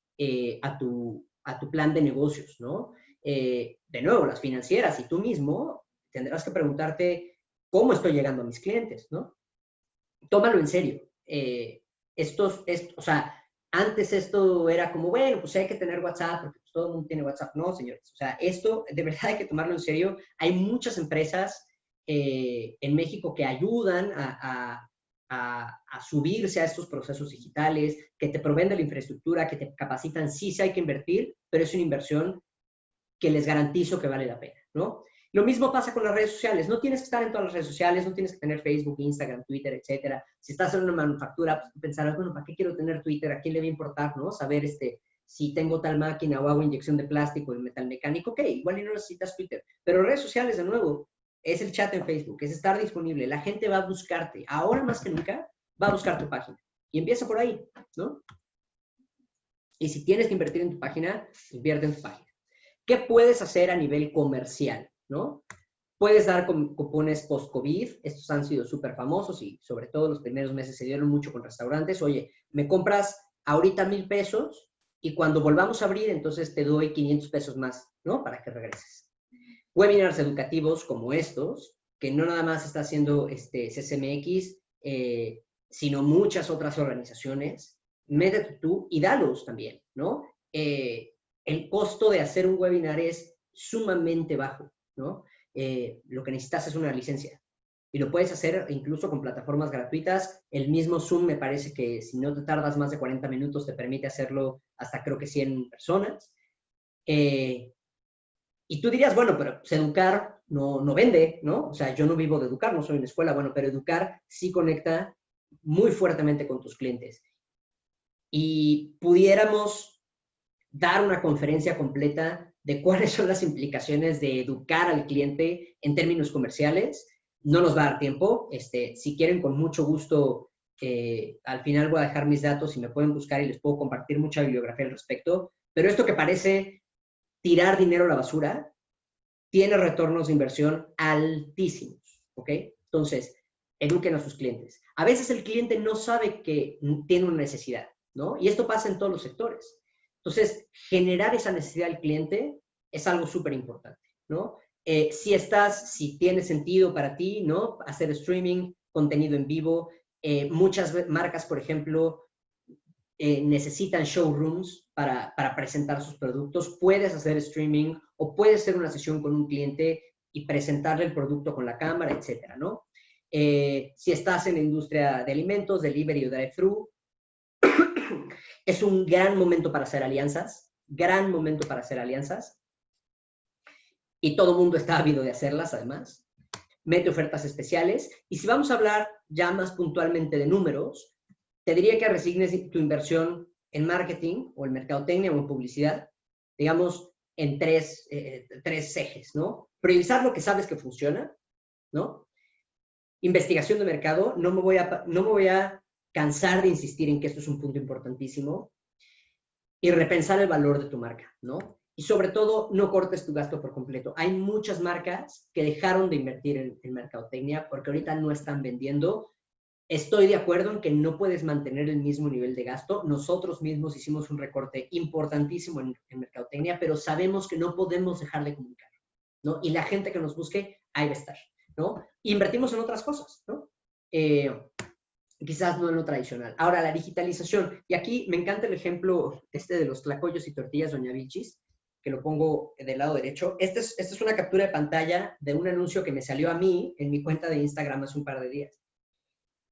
a tu plan de negocios, ¿no? De nuevo, las financieras y tú mismo tendrás que preguntarte cómo estoy llegando a mis clientes, ¿no? Tómalo en serio. O sea, antes esto era como, bueno, pues hay que tener WhatsApp porque pues, todo el mundo tiene WhatsApp. No, señores. O sea, esto de verdad hay que tomarlo en serio. Hay muchas empresas en México que ayudan a subirse a estos procesos digitales, que te proveen de la infraestructura, que te capacitan. Sí, sí hay que invertir, pero es una inversión que les garantizo que vale la pena, ¿no? Lo mismo pasa con las redes sociales. No tienes que estar en todas las redes sociales, no tienes que tener Facebook, Instagram, Twitter, etcétera. Si estás en una manufactura, pues pensarás, bueno, ¿para qué quiero tener Twitter? ¿A quién le va a importar, no? Saber si tengo tal máquina o hago inyección de plástico y metal mecánico. Ok, igual y no necesitas Twitter. Pero redes sociales, de nuevo, es el chat en Facebook, es estar disponible. La gente va a buscarte. Ahora más que nunca, va a buscar tu página. Y empieza por ahí, ¿no? Y si tienes que invertir en tu página, invierte en tu página. ¿Qué puedes hacer a nivel comercial, no? Puedes dar cupones post-COVID. Estos han sido súper famosos y sobre todo los primeros meses se dieron mucho con restaurantes. Oye, me compras ahorita 1,000 pesos y cuando volvamos a abrir, entonces te doy 500 pesos más, ¿no? Para que regreses. Webinars educativos como estos, que no nada más está haciendo CCMX, sino muchas otras organizaciones. Métete tú y dalos también, ¿no? El costo de hacer un webinar es sumamente bajo, ¿no? Lo que necesitas es una licencia. Y lo puedes hacer incluso con plataformas gratuitas. El mismo Zoom me parece que si no te tardas más de 40 minutos te permite hacerlo hasta creo que 100 personas. Y tú dirías, bueno, pero pues, educar no vende, ¿no? O sea, yo no vivo de educar, no soy una escuela, bueno, pero educar sí conecta muy fuertemente con tus clientes. Y pudiéramos dar una conferencia completa de cuáles son las implicaciones de educar al cliente en términos comerciales. No nos va a dar tiempo. Si quieren, con mucho gusto, al final voy a dejar mis datos y me pueden buscar y les puedo compartir mucha bibliografía al respecto. Pero esto que parece tirar dinero a la basura, tiene retornos de inversión altísimos, ¿ok? Entonces, eduquen a sus clientes. A veces el cliente no sabe que tiene una necesidad, ¿no? Y esto pasa en todos los sectores. Entonces, generar esa necesidad del cliente es algo súper importante, ¿no? Si tiene sentido para ti, ¿no? Hacer streaming, contenido en vivo. Muchas marcas, por ejemplo, necesitan showrooms para presentar sus productos. Puedes hacer streaming o puedes hacer una sesión con un cliente y presentarle el producto con la cámara, etcétera, ¿no? Si estás en la industria de alimentos, delivery o drive-thru, es un gran momento para hacer alianzas, gran momento para hacer alianzas. Y todo el mundo está ávido de hacerlas, además. Mete ofertas especiales. Y si vamos a hablar ya más puntualmente de números, te diría que resignes tu inversión en marketing o en mercadotecnia o en publicidad, digamos, en tres ejes, ¿no? Priorizar lo que sabes que funciona, ¿no? Investigación de mercado. No me voy a cansar de insistir en que esto es un punto importantísimo. Y repensar el valor de tu marca, ¿no? Y sobre todo, no cortes tu gasto por completo. Hay muchas marcas que dejaron de invertir en mercadotecnia porque ahorita no están vendiendo. Estoy de acuerdo en que no puedes mantener el mismo nivel de gasto. Nosotros mismos hicimos un recorte importantísimo en mercadotecnia, pero sabemos que no podemos dejar de comunicar, ¿no? Y la gente que nos busque, ahí va a estar, ¿no? Invertimos en otras cosas, ¿no? Quizás no en lo tradicional. Ahora, la digitalización. Y aquí me encanta el ejemplo de los tlacoyos y tortillas Doña Vilchis, que lo pongo del lado derecho. Esta es una captura de pantalla de un anuncio que me salió a mí en mi cuenta de Instagram hace un par de días.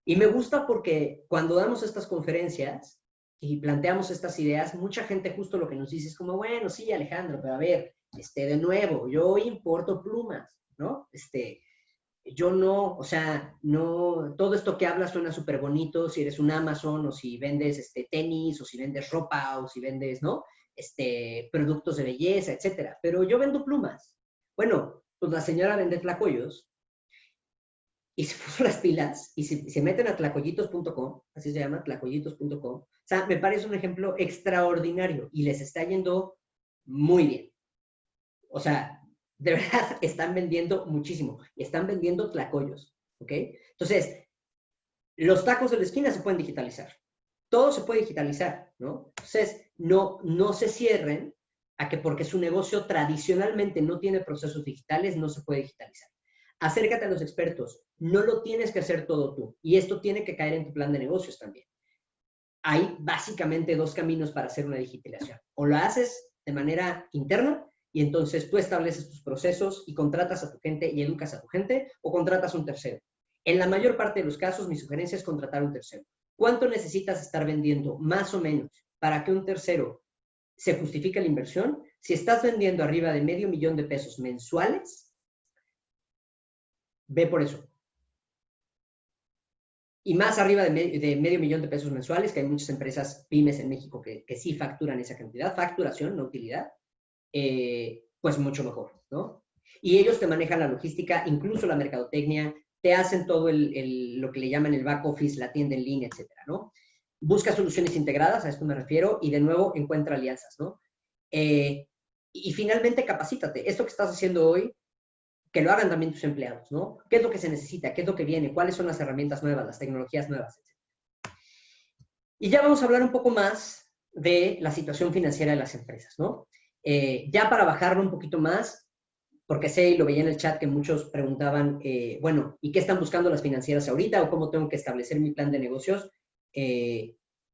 Y me gusta porque cuando damos estas conferencias y planteamos estas ideas, mucha gente justo lo que nos dice es como, bueno, sí, Alejandro, pero a ver, de nuevo, yo importo plumas, ¿no? Yo no, o sea, no, todo esto que hablas suena súper bonito si eres un Amazon o si vendes tenis o si vendes ropa o si vendes, ¿no? Productos de belleza, etcétera. Pero yo vendo plumas. Bueno, pues la señora vende tlacoyos y se puso las pilas y se meten a tlacoyitos.com, así se llama, tlacoyitos.com. O sea, me parece un ejemplo extraordinario y les está yendo muy bien. O sea, de verdad, están vendiendo muchísimo. Y están vendiendo tlacoyos, ¿ok? Entonces, los tacos de la esquina se pueden digitalizar. Todo se puede digitalizar, ¿no? Entonces, no se cierren a que porque su negocio tradicionalmente no tiene procesos digitales, no se puede digitalizar. Acércate a los expertos. No lo tienes que hacer todo tú. Y esto tiene que caer en tu plan de negocios también. Hay básicamente dos caminos para hacer una digitalización. O lo haces de manera interna, y entonces tú estableces tus procesos y contratas a tu gente y educas a tu gente, o contratas a un tercero. En la mayor parte de los casos, mi sugerencia es contratar a un tercero. ¿Cuánto necesitas estar vendiendo, más o menos, para que un tercero se justifique la inversión? Si estás vendiendo arriba de $500,000 de pesos mensuales, ve por eso. Y más arriba de $500,000 de pesos mensuales, que hay muchas empresas pymes en México que sí facturan esa cantidad, facturación, no utilidad, pues mucho mejor, ¿no? Y ellos te manejan la logística, incluso la mercadotecnia, te hacen todo lo que le llaman el back office, la tienda en línea, etcétera, ¿no? Busca soluciones integradas, a esto me refiero, y de nuevo encuentra alianzas, ¿no? Y finalmente capacítate. Esto que estás haciendo hoy, que lo hagan también tus empleados, ¿no? ¿Qué es lo que se necesita? ¿Qué es lo que viene? ¿Cuáles son las herramientas nuevas, las tecnologías nuevas, etcétera? Y ya vamos a hablar un poco más de la situación financiera de las empresas, ¿no? Ya para bajarlo un poquito más, porque sé y lo veía en el chat que muchos preguntaban, bueno, ¿y qué están buscando las financieras ahorita? ¿O cómo tengo que establecer mi plan de negocios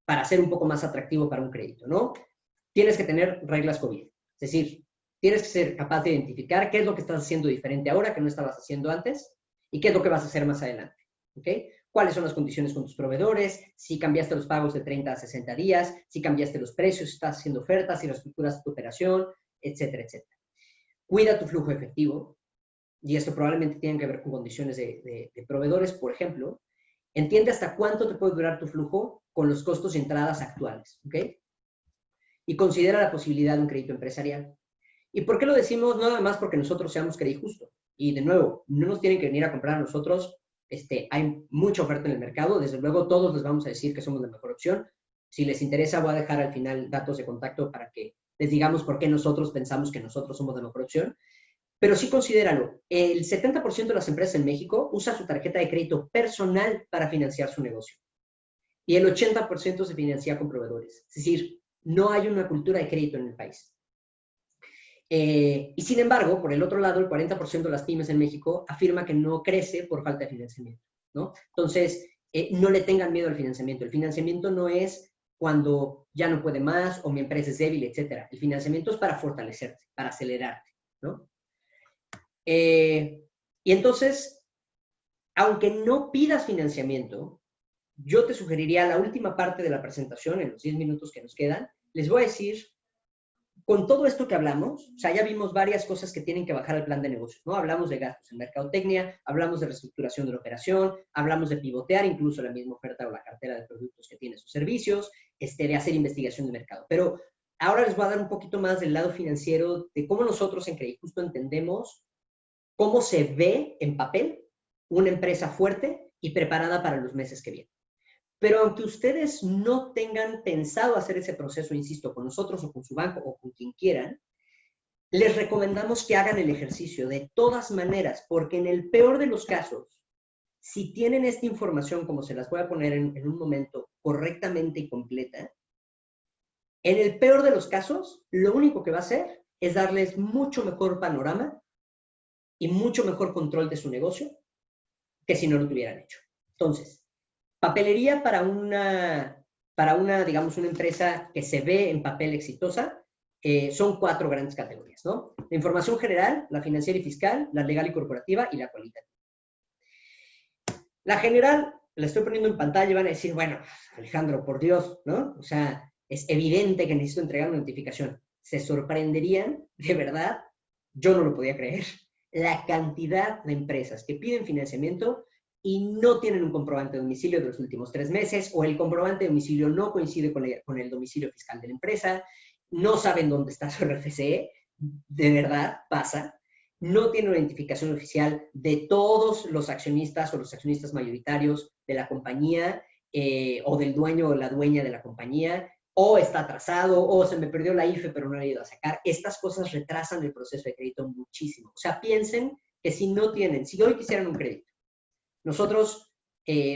para ser un poco más atractivo para un crédito, ¿no? Tienes que tener reglas COVID. Es decir, tienes que ser capaz de identificar qué es lo que estás haciendo diferente ahora que no estabas haciendo antes y qué es lo que vas a hacer más adelante, ¿ok? ¿Cuáles son las condiciones con tus proveedores? Si cambiaste los pagos de 30 a 60 días, si cambiaste los precios, si estás haciendo ofertas, si reestructuras tu operación, etcétera, etcétera. Cuida tu flujo efectivo, y esto probablemente tiene que ver con condiciones de proveedores, por ejemplo. Entiende hasta cuánto te puede durar tu flujo con los costos y entradas actuales, ¿ok? Y considera la posibilidad de un crédito empresarial. ¿Y por qué lo decimos? No nada más porque nosotros seamos credijusto. Y de nuevo, no nos tienen que venir a comprar a nosotros. Hay mucha oferta en el mercado. Desde luego, todos les vamos a decir que somos la mejor opción. Si les interesa, voy a dejar al final datos de contacto para que les digamos por qué nosotros pensamos que nosotros somos la mejor opción. Pero sí considéralo. El 70% de las empresas en México usa su tarjeta de crédito personal para financiar su negocio. Y el 80% se financia con proveedores. Es decir, no hay una cultura de crédito en el país. Y sin embargo, por el otro lado, el 40% de las pymes en México afirma que no crece por falta de financiamiento, ¿no? Entonces, no le tengan miedo al financiamiento. El financiamiento no es cuando ya no puede más o mi empresa es débil, etc. El financiamiento es para fortalecerte, para acelerarte, ¿no? Y entonces, aunque no pidas financiamiento, yo te sugeriría la última parte de la presentación, en los 10 minutos que nos quedan, les voy a decir, con todo esto que hablamos, o sea, ya vimos varias cosas que tienen que bajar al plan de negocio, ¿no? Hablamos de gastos en mercadotecnia, hablamos de reestructuración de la operación, hablamos de pivotear incluso la misma oferta o la cartera de productos que tiene sus servicios, de hacer investigación de mercado. Pero ahora les voy a dar un poquito más del lado financiero, de cómo nosotros en Credijusto entendemos cómo se ve en papel una empresa fuerte y preparada para los meses que vienen. Pero aunque ustedes no tengan pensado hacer ese proceso, insisto, con nosotros o con su banco o con quien quieran, les recomendamos que hagan el ejercicio de todas maneras, porque en el peor de los casos, si tienen esta información, como se las voy a poner en un momento, correctamente y completa, en el peor de los casos, lo único que va a hacer es darles mucho mejor panorama y mucho mejor control de su negocio que si no lo tuvieran hecho. Entonces, papelería para una, digamos, una empresa que se ve en papel exitosa, son 4 grandes categorías, ¿no? La información general, la financiera y fiscal, la legal y corporativa y la cualitativa. La general, la estoy poniendo en pantalla y van a decir, bueno, Alejandro, por Dios, ¿no? O sea, es evidente que necesito entregar una notificación. Se sorprenderían, de verdad, yo no lo podía creer, la cantidad de empresas que piden financiamiento y no tienen un comprobante de domicilio de los últimos 3 meses, o el comprobante de domicilio no coincide con el domicilio fiscal de la empresa, no saben dónde está su RFC, de verdad pasa, no tienen una identificación oficial de todos los accionistas o los accionistas mayoritarios de la compañía, o del dueño o la dueña de la compañía, o está atrasado, o se me perdió la IFE pero no la he ido a sacar. Estas cosas retrasan el proceso de crédito muchísimo. O sea, piensen que si hoy quisieran un crédito, nosotros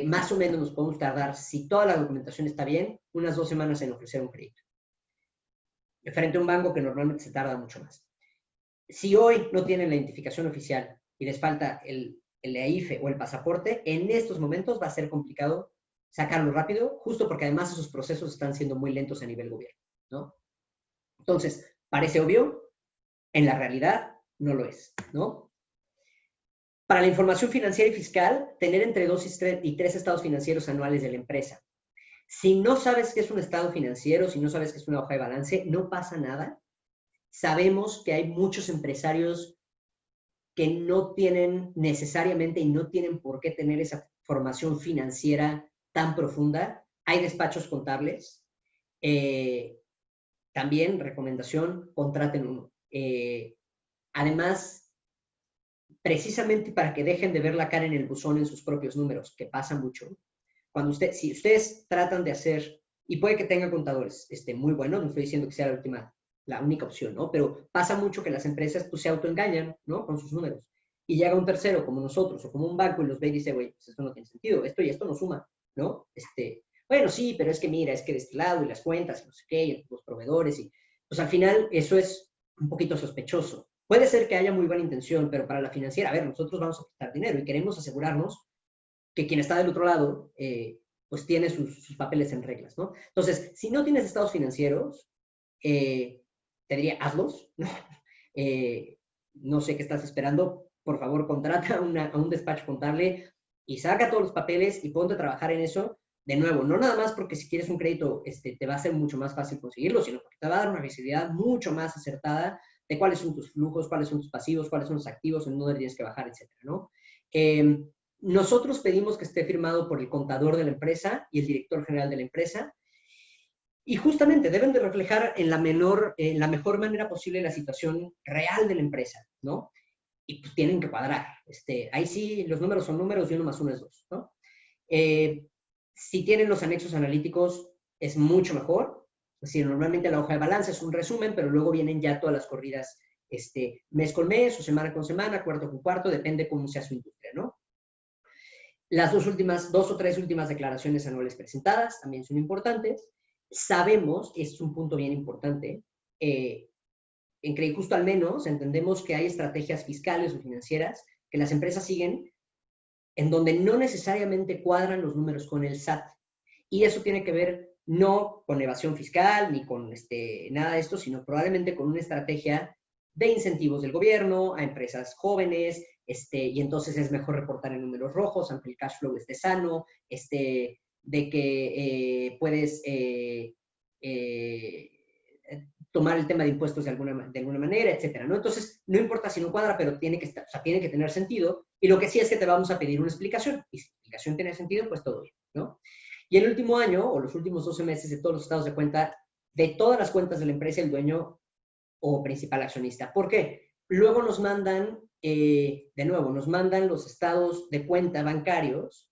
más o menos nos podemos tardar, si toda la documentación está bien, unas 2 semanas en ofrecer un crédito. Frente a un banco que normalmente se tarda mucho más. Si hoy no tienen la identificación oficial y les falta el EIFE o el pasaporte, en estos momentos va a ser complicado sacarlo rápido, justo porque además esos procesos están siendo muy lentos a nivel gobierno, ¿no? Entonces, parece obvio, en la realidad no lo es, ¿no? Para la información financiera y fiscal, tener entre 2 y 3 estados financieros anuales de la empresa. Si no sabes qué es un estado financiero, si no sabes qué es una hoja de balance, no pasa nada. Sabemos que hay muchos empresarios que no tienen necesariamente y no tienen por qué tener esa formación financiera tan profunda. Hay despachos contables. También, recomendación, contraten uno. Además, precisamente para que dejen de ver la cara en el buzón en sus propios números, que pasa mucho. Si ustedes tratan de hacer, y puede que tengan contadores muy buenos, no estoy diciendo que sea la única opción, ¿no? Pero pasa mucho que las empresas pues, se autoengañan, ¿no? Con sus números. Y llega un tercero como nosotros o como un banco y los ve y dice, güey, pues esto no tiene sentido, esto y esto no suma, ¿no? Bueno, sí, pero es que mira, es que de este lado y las cuentas y no sé qué, y los proveedores, y pues al final eso es un poquito sospechoso. Puede ser que haya muy buena intención, pero para la financiera, a ver, nosotros vamos a prestar dinero y queremos asegurarnos que quien está del otro lado, pues tiene sus papeles en reglas, ¿no? Entonces, si no tienes estados financieros, te diría, hazlos, ¿no? No sé qué estás esperando, por favor, contrata a un despacho contable y saca todos los papeles y ponte a trabajar en eso. De nuevo, no nada más porque si quieres un crédito te va a ser mucho más fácil conseguirlo, sino porque te va a dar una visibilidad mucho más acertada de cuáles son tus flujos, cuáles son tus pasivos, cuáles son los activos, en dónde tienes que bajar, etcétera, ¿no? Nosotros pedimos que esté firmado por el contador de la empresa y el director general de la empresa, y justamente deben de reflejar en la mejor manera posible la situación real de la empresa, ¿no? Y pues tienen que cuadrar. Ahí sí, los números son números y 1 más 1 es 2, ¿no? Si tienen los anexos analíticos, es mucho mejor. Es decir, normalmente la hoja de balance es un resumen, pero luego vienen ya todas las corridas mes con mes o semana con semana, cuarto con cuarto, depende cómo sea su industria, ¿no? Las 2 o 3 últimas declaraciones anuales presentadas también son importantes. Sabemos, es un punto bien importante, en Crédito Justo al menos entendemos que hay estrategias fiscales o financieras que las empresas siguen en donde no necesariamente cuadran los números con el SAT. Y eso tiene que ver no con evasión fiscal ni con nada de esto, sino probablemente con una estrategia de incentivos del gobierno a empresas jóvenes, y entonces es mejor reportar en números rojos, aunque el cash flow esté sano, de que puedes tomar el tema de impuestos de alguna manera, etcétera, ¿no? Entonces, no importa si no cuadra, pero tiene que tener sentido, y lo que sí es que te vamos a pedir una explicación, y si la explicación tiene sentido, pues todo bien, ¿no? Y el último año, o los últimos 12 meses de todos los estados de cuenta, de todas las cuentas de la empresa, el dueño o principal accionista. ¿Por qué? Luego nos mandan, nos mandan los estados de cuenta bancarios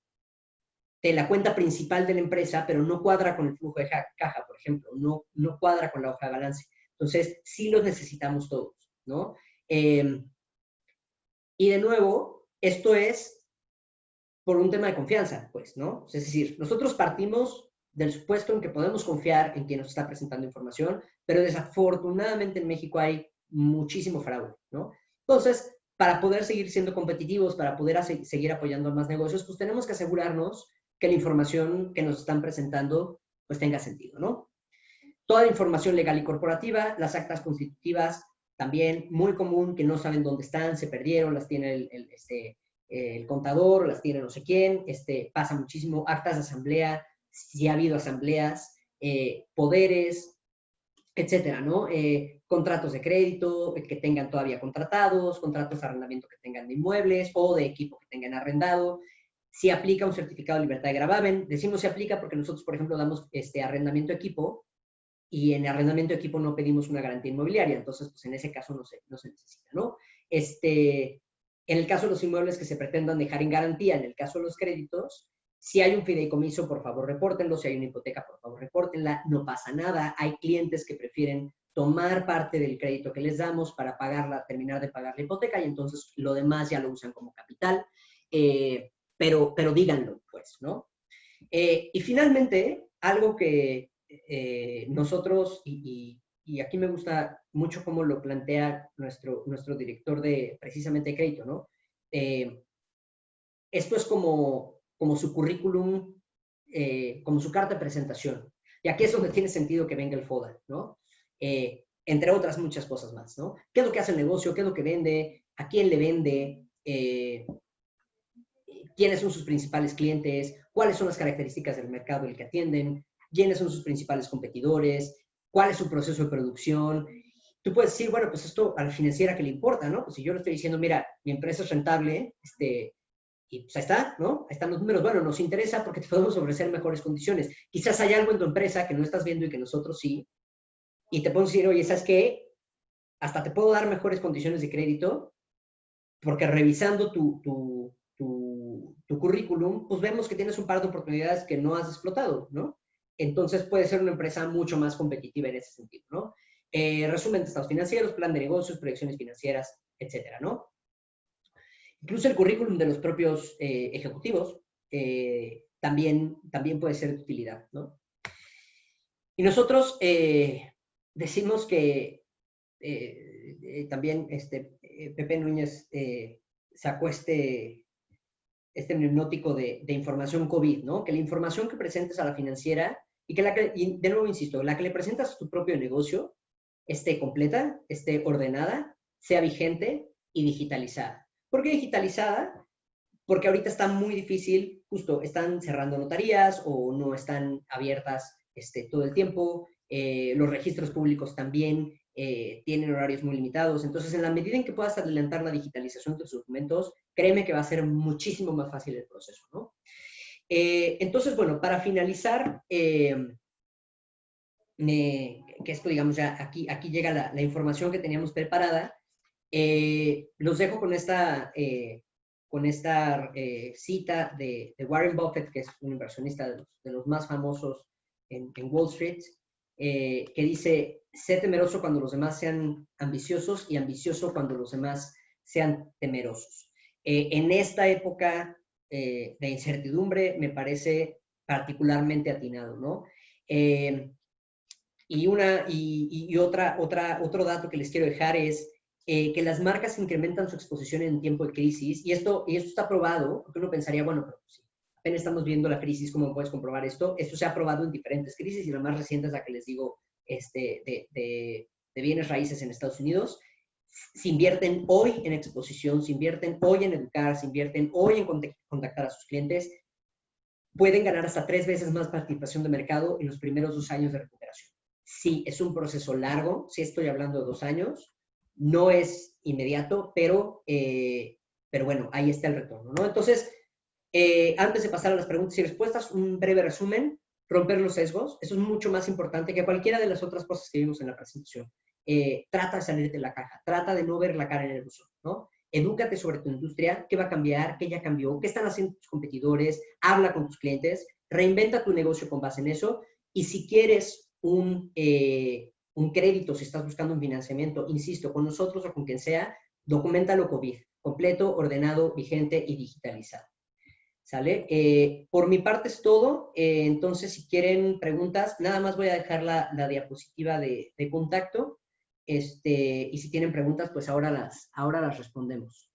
de la cuenta principal de la empresa, pero no cuadra con el flujo de caja, por ejemplo, no cuadra con la hoja de balance. Entonces, sí los necesitamos todos, ¿no? Y de nuevo, esto es por un tema de confianza, pues, ¿no? Es decir, nosotros partimos del supuesto en que podemos confiar en quien nos está presentando información, pero desafortunadamente en México hay muchísimo fraude, ¿no? Entonces, para poder seguir siendo competitivos, para poder seguir apoyando a más negocios, pues tenemos que asegurarnos que la información que nos están presentando pues tenga sentido, ¿no? Toda la información legal y corporativa, las actas constitutivas, también muy común que no saben dónde están, se perdieron, las tiene el contador, las tiene no sé quién, pasa muchísimo, actas de asamblea, si ha habido asambleas, poderes, etcétera, ¿no? Contratos de crédito que tengan todavía contratados, contratos de arrendamiento que tengan de inmuebles o de equipo que tengan arrendado. Si aplica un certificado de libertad de gravamen, decimos si aplica porque nosotros, por ejemplo, damos arrendamiento de equipo y en arrendamiento de equipo no pedimos una garantía inmobiliaria, entonces pues en ese caso no se necesita, ¿no? En el caso de los inmuebles que se pretendan dejar en garantía, en el caso de los créditos, si hay un fideicomiso, por favor, repórtenlo. Si hay una hipoteca, por favor, repórtenla. No pasa nada. Hay clientes que prefieren tomar parte del crédito que les damos para terminar de pagar la hipoteca y entonces lo demás ya lo usan como capital. Pero díganlo, pues, ¿no? Y finalmente, algo que nosotros, y aquí me gusta mucho cómo lo plantea nuestro director precisamente de crédito, ¿no? Esto es como su currículum, como su carta de presentación. Y aquí es donde tiene sentido que venga el FODA, ¿no? Entre otras muchas cosas más, ¿no? ¿Qué es lo que hace el negocio? ¿Qué es lo que vende? ¿A quién le vende? ¿Quiénes son sus principales clientes? ¿Cuáles son las características del mercado el que atienden? ¿Quiénes son sus principales competidores? ¿Cuál es su proceso de producción? Tú puedes decir, bueno, pues esto a la financiera que le importa, ¿no? Pues si yo le estoy diciendo, mira, mi empresa es rentable, y pues ahí está, ¿no? Ahí están los números. Bueno, nos interesa porque te podemos ofrecer mejores condiciones. Quizás hay algo en tu empresa que no estás viendo y que nosotros sí, y te podemos decir, oye, ¿sabes qué? Hasta te puedo dar mejores condiciones de crédito porque revisando tu currículum, pues vemos que tienes un par de oportunidades que no has explotado, ¿no? Entonces puede ser una empresa mucho más competitiva en ese sentido, ¿no? Resumen de estados financieros, plan de negocios, proyecciones financieras, etcétera, ¿no? Incluso el currículum de los propios ejecutivos también puede ser de utilidad, ¿no? Y nosotros decimos que también Pepe Núñez sacó este hipnótico de información COVID, ¿no? Que la información que presentes a la financiera y de nuevo insisto, la que le presentas a tu propio negocio esté completa, esté ordenada, sea vigente y digitalizada. ¿Por qué digitalizada? Porque ahorita está muy difícil, justo están cerrando notarías o no están abiertas todo el tiempo, los registros públicos también tienen horarios muy limitados, entonces en la medida en que puedas adelantar la digitalización de tus documentos, créeme que va a ser muchísimo más fácil el proceso, ¿no? Entonces, bueno, para finalizar, que esto, digamos, ya aquí llega la información que teníamos preparada. Los dejo con esta cita de Warren Buffett, que es un inversionista de los más famosos en Wall Street, que dice: sé temeroso cuando los demás sean ambiciosos y ambicioso cuando los demás sean temerosos. En esta época de incertidumbre me parece particularmente atinado, ¿no? Otro dato que les quiero dejar es que las marcas incrementan su exposición en tiempo de crisis, y esto está probado, porque uno pensaría, bueno, pero sí, apenas estamos viendo la crisis, ¿cómo puedes comprobar esto? Esto se ha probado en diferentes crisis, y la más reciente es la que les digo, de bienes raíces en Estados Unidos. Se invierten hoy en exposición, se invierten hoy en educar, se invierten hoy en contactar a sus clientes, pueden ganar hasta 3 veces más participación de mercado en los primeros 2 años de recuperación. Sí, es un proceso largo, sí estoy hablando de 2 años, no es inmediato, pero bueno, ahí está el retorno, ¿no? Entonces, antes de pasar a las preguntas y respuestas, un breve resumen: romper los sesgos, eso es mucho más importante que cualquiera de las otras cosas que vimos en la presentación. Trata de salir de la caja, trata de no ver la cara en el buzón, ¿no? Edúcate sobre tu industria, qué va a cambiar, qué ya cambió, qué están haciendo tus competidores, habla con tus clientes, reinventa tu negocio con base en eso, y si quieres un crédito, si estás buscando un financiamiento, insisto, con nosotros o con quien sea, documentalo COVID, completo, ordenado, vigente y digitalizado. ¿Sale? Por mi parte es todo. Entonces, si quieren preguntas, nada más voy a dejar la diapositiva de contacto. Y si tienen preguntas, pues ahora las respondemos.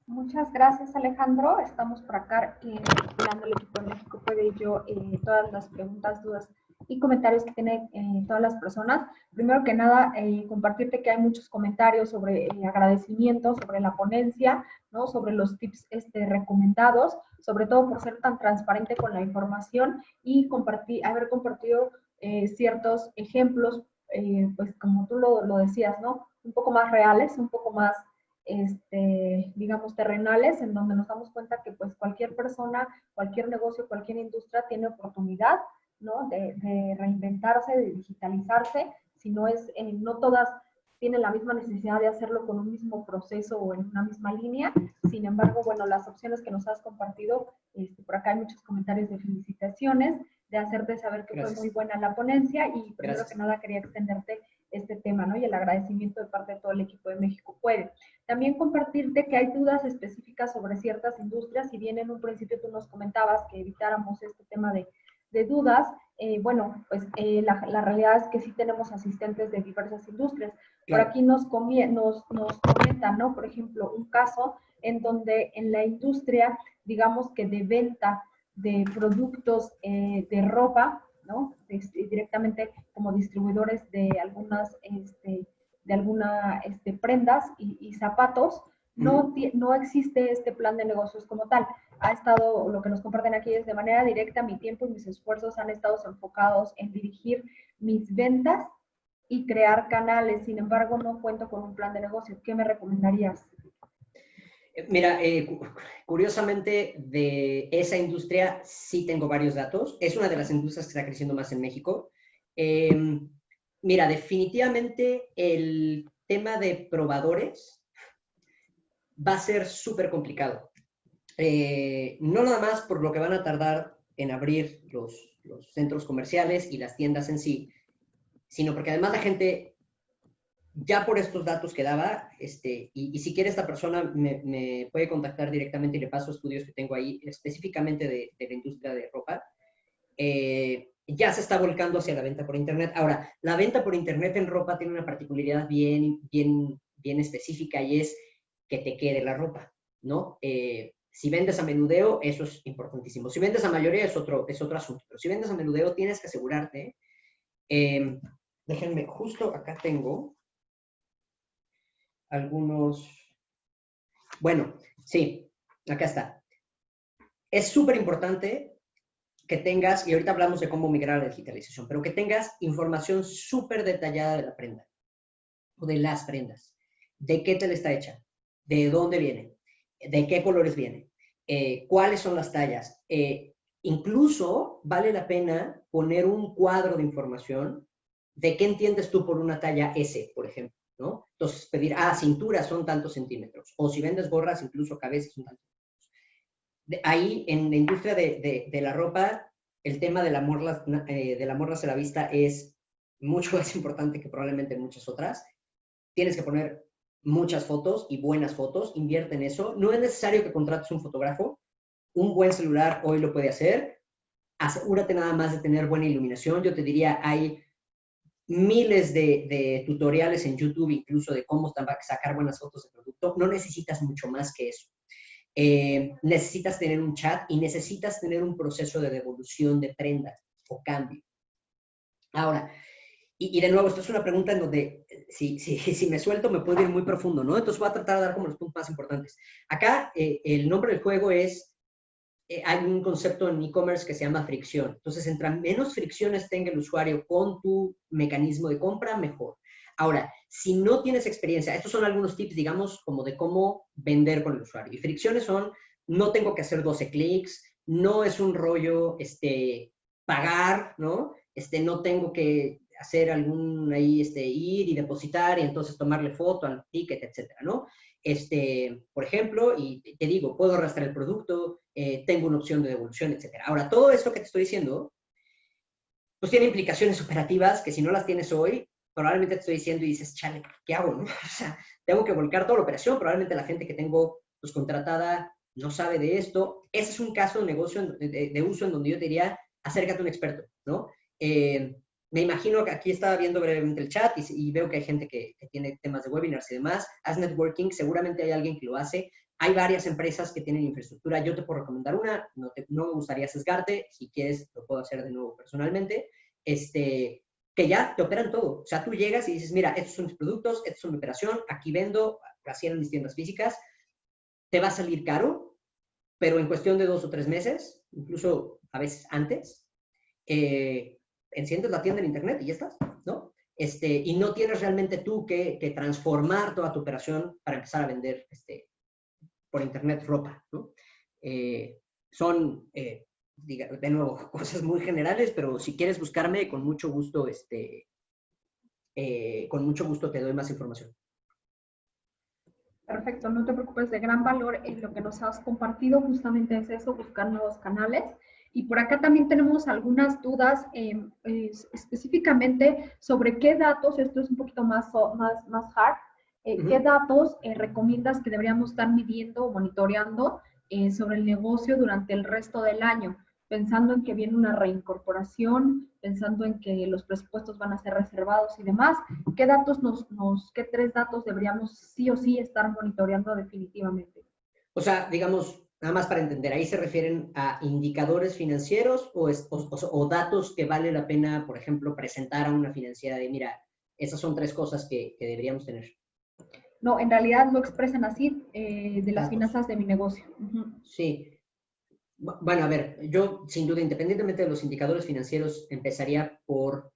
Muchas gracias, Alejandro. Estamos por acá mirando el equipo de México Puede y yo todas las preguntas, dudas y comentarios que tienen todas las personas. Primero que nada, compartirte que hay muchos comentarios sobre agradecimiento, sobre la ponencia, ¿no? Sobre los tips recomendados, sobre todo por ser tan transparente con la información y haber compartido ciertos ejemplos, pues como tú lo decías, ¿no? Un poco más reales, un poco más digamos, terrenales, en donde nos damos cuenta que pues cualquier persona, cualquier negocio, cualquier industria tiene oportunidad, ¿no? de reinventarse, de digitalizarse, si no no todas tienen la misma necesidad de hacerlo con un mismo proceso o en una misma línea. Sin embargo, bueno, las opciones que nos has compartido, por acá hay muchos comentarios de felicitaciones, de hacerte saber que Gracias. Fue muy buena la ponencia, y primero Gracias. Que nada quería extenderte este tema, ¿no? Y el agradecimiento de parte de todo el equipo de México Puede. También compartirte que hay dudas específicas sobre ciertas industrias. Si bien en un principio tú nos comentabas que evitáramos este tema de dudas, bueno, pues la realidad es que sí tenemos asistentes de diversas industrias. Claro. Por aquí nos comentan, ¿no? Por ejemplo, un caso en donde en la industria, digamos que de venta de productos de ropa, ¿no? Directamente como distribuidores de algunas prendas y zapatos, no existe este plan de negocios como tal. Ha estado, lo que nos comparten aquí es de manera directa, mi tiempo y mis esfuerzos han estado enfocados en dirigir mis ventas y crear canales. Sin embargo, no cuento con un plan de negocio. ¿Qué me recomendarías? Mira, curiosamente de esa industria sí tengo varios datos. Es una de las industrias que está creciendo más en México. Mira, definitivamente el tema de probadores va a ser súper complicado. No nada más por lo que van a tardar en abrir los centros comerciales y las tiendas en sí, sino porque además la gente, ya por estos datos que daba, y si quiere esta persona me puede contactar directamente y le paso estudios que tengo ahí específicamente de la industria de ropa, ya se está volcando hacia la venta por Internet. Ahora, la venta por Internet en ropa tiene una particularidad bien específica y es que te quede la ropa, ¿no? Si vendes a menudeo, eso es importantísimo. Si vendes a mayoría, es otro asunto. Pero si vendes a menudeo, tienes que asegurarte. Déjenme, justo acá tengo algunos. Bueno, sí, acá está. Es súper importante que tengas, y ahorita hablamos de cómo migrar a la digitalización, pero que tengas información súper detallada de la prenda o de las prendas. ¿De qué tela está hecha? ¿De dónde viene? ¿De qué colores viene? ¿Cuáles son las tallas? Incluso vale la pena poner un cuadro de información de qué entiendes tú por una talla S, por ejemplo, ¿no? Entonces, pedir, cintura son tantos centímetros, o si vendes gorras, incluso cabezas son tantos. Ahí, en la industria de la ropa, el tema del amor hacia la vista es mucho más importante que probablemente muchas otras. Tienes que poner muchas fotos y buenas fotos, invierte en eso. No es necesario que contrates un fotógrafo, un buen celular hoy lo puede hacer. Asegúrate nada más de tener buena iluminación. Yo te diría, hay miles de tutoriales en YouTube, incluso de cómo sacar buenas fotos de producto. No necesitas mucho más que eso. Necesitas tener un chat y necesitas tener un proceso de devolución de prenda o cambio. Ahora, y de nuevo, esto es una pregunta en donde si me suelto me puedo ir muy profundo, ¿no? Entonces voy a tratar de dar como los puntos más importantes. Acá el nombre del juego es, hay un concepto en e-commerce que se llama fricción. Entonces, entre menos fricciones tenga el usuario con tu mecanismo de compra, mejor. Ahora, si no tienes experiencia, estos son algunos tips, digamos, como de cómo vender con el usuario. Y fricciones son, no tengo que hacer 12 clics, no es un rollo pagar, ¿no? No tengo que hacer algún ahí, ir y depositar y entonces tomarle foto al ticket, etcétera, ¿no? Por ejemplo, y te digo, puedo arrastrar el producto, tengo una opción de devolución, etcétera. Ahora, todo esto que te estoy diciendo, pues tiene implicaciones operativas que si no las tienes hoy, probablemente te estoy diciendo y dices, chale, ¿qué hago, no? O sea, tengo que volcar toda la operación, probablemente la gente que tengo pues contratada no sabe de esto. Ese es un caso de negocio, de uso en donde yo te diría, acércate a un experto, ¿no? Me imagino que aquí estaba viendo brevemente el chat y veo que hay gente que tiene temas de webinars y demás. Haz networking, seguramente hay alguien que lo hace. Hay varias empresas que tienen infraestructura. Yo te puedo recomendar una, no me gustaría sesgarte. Si quieres, lo puedo hacer de nuevo personalmente. Que ya te operan todo. O sea, tú llegas y dices, mira, estos son mis productos, estos son mi operación, aquí vendo, así en mis tiendas físicas. Te va a salir caro, pero en cuestión de 2 o 3 meses, incluso a veces antes, enciendes la tienda en internet y ya estás, ¿no? Y no tienes realmente tú que transformar toda tu operación para empezar a vender por internet ropa, ¿no? Son, de nuevo, cosas muy generales, pero si quieres buscarme, con mucho gusto, te doy más información. Perfecto, no te preocupes, de gran valor en lo que nos has compartido, justamente es eso, buscar nuevos canales. Y por acá también tenemos algunas dudas específicamente sobre qué datos, esto es un poquito más hard, ¿qué datos recomiendas que deberíamos estar midiendo o monitoreando sobre el negocio durante el resto del año? Pensando en que viene una reincorporación, pensando en que los presupuestos van a ser reservados y demás, ¿qué datos qué 3 datos deberíamos sí o sí estar monitoreando definitivamente? O sea, digamos, nada más para entender, ¿ahí se refieren a indicadores financieros o datos que vale la pena, por ejemplo, presentar a una financiera de, mira, esas son 3 cosas que deberíamos tener? No, en realidad lo expresan así, de las finanzas de mi negocio. Sí. Bueno, a ver, yo sin duda, independientemente de los indicadores financieros, empezaría por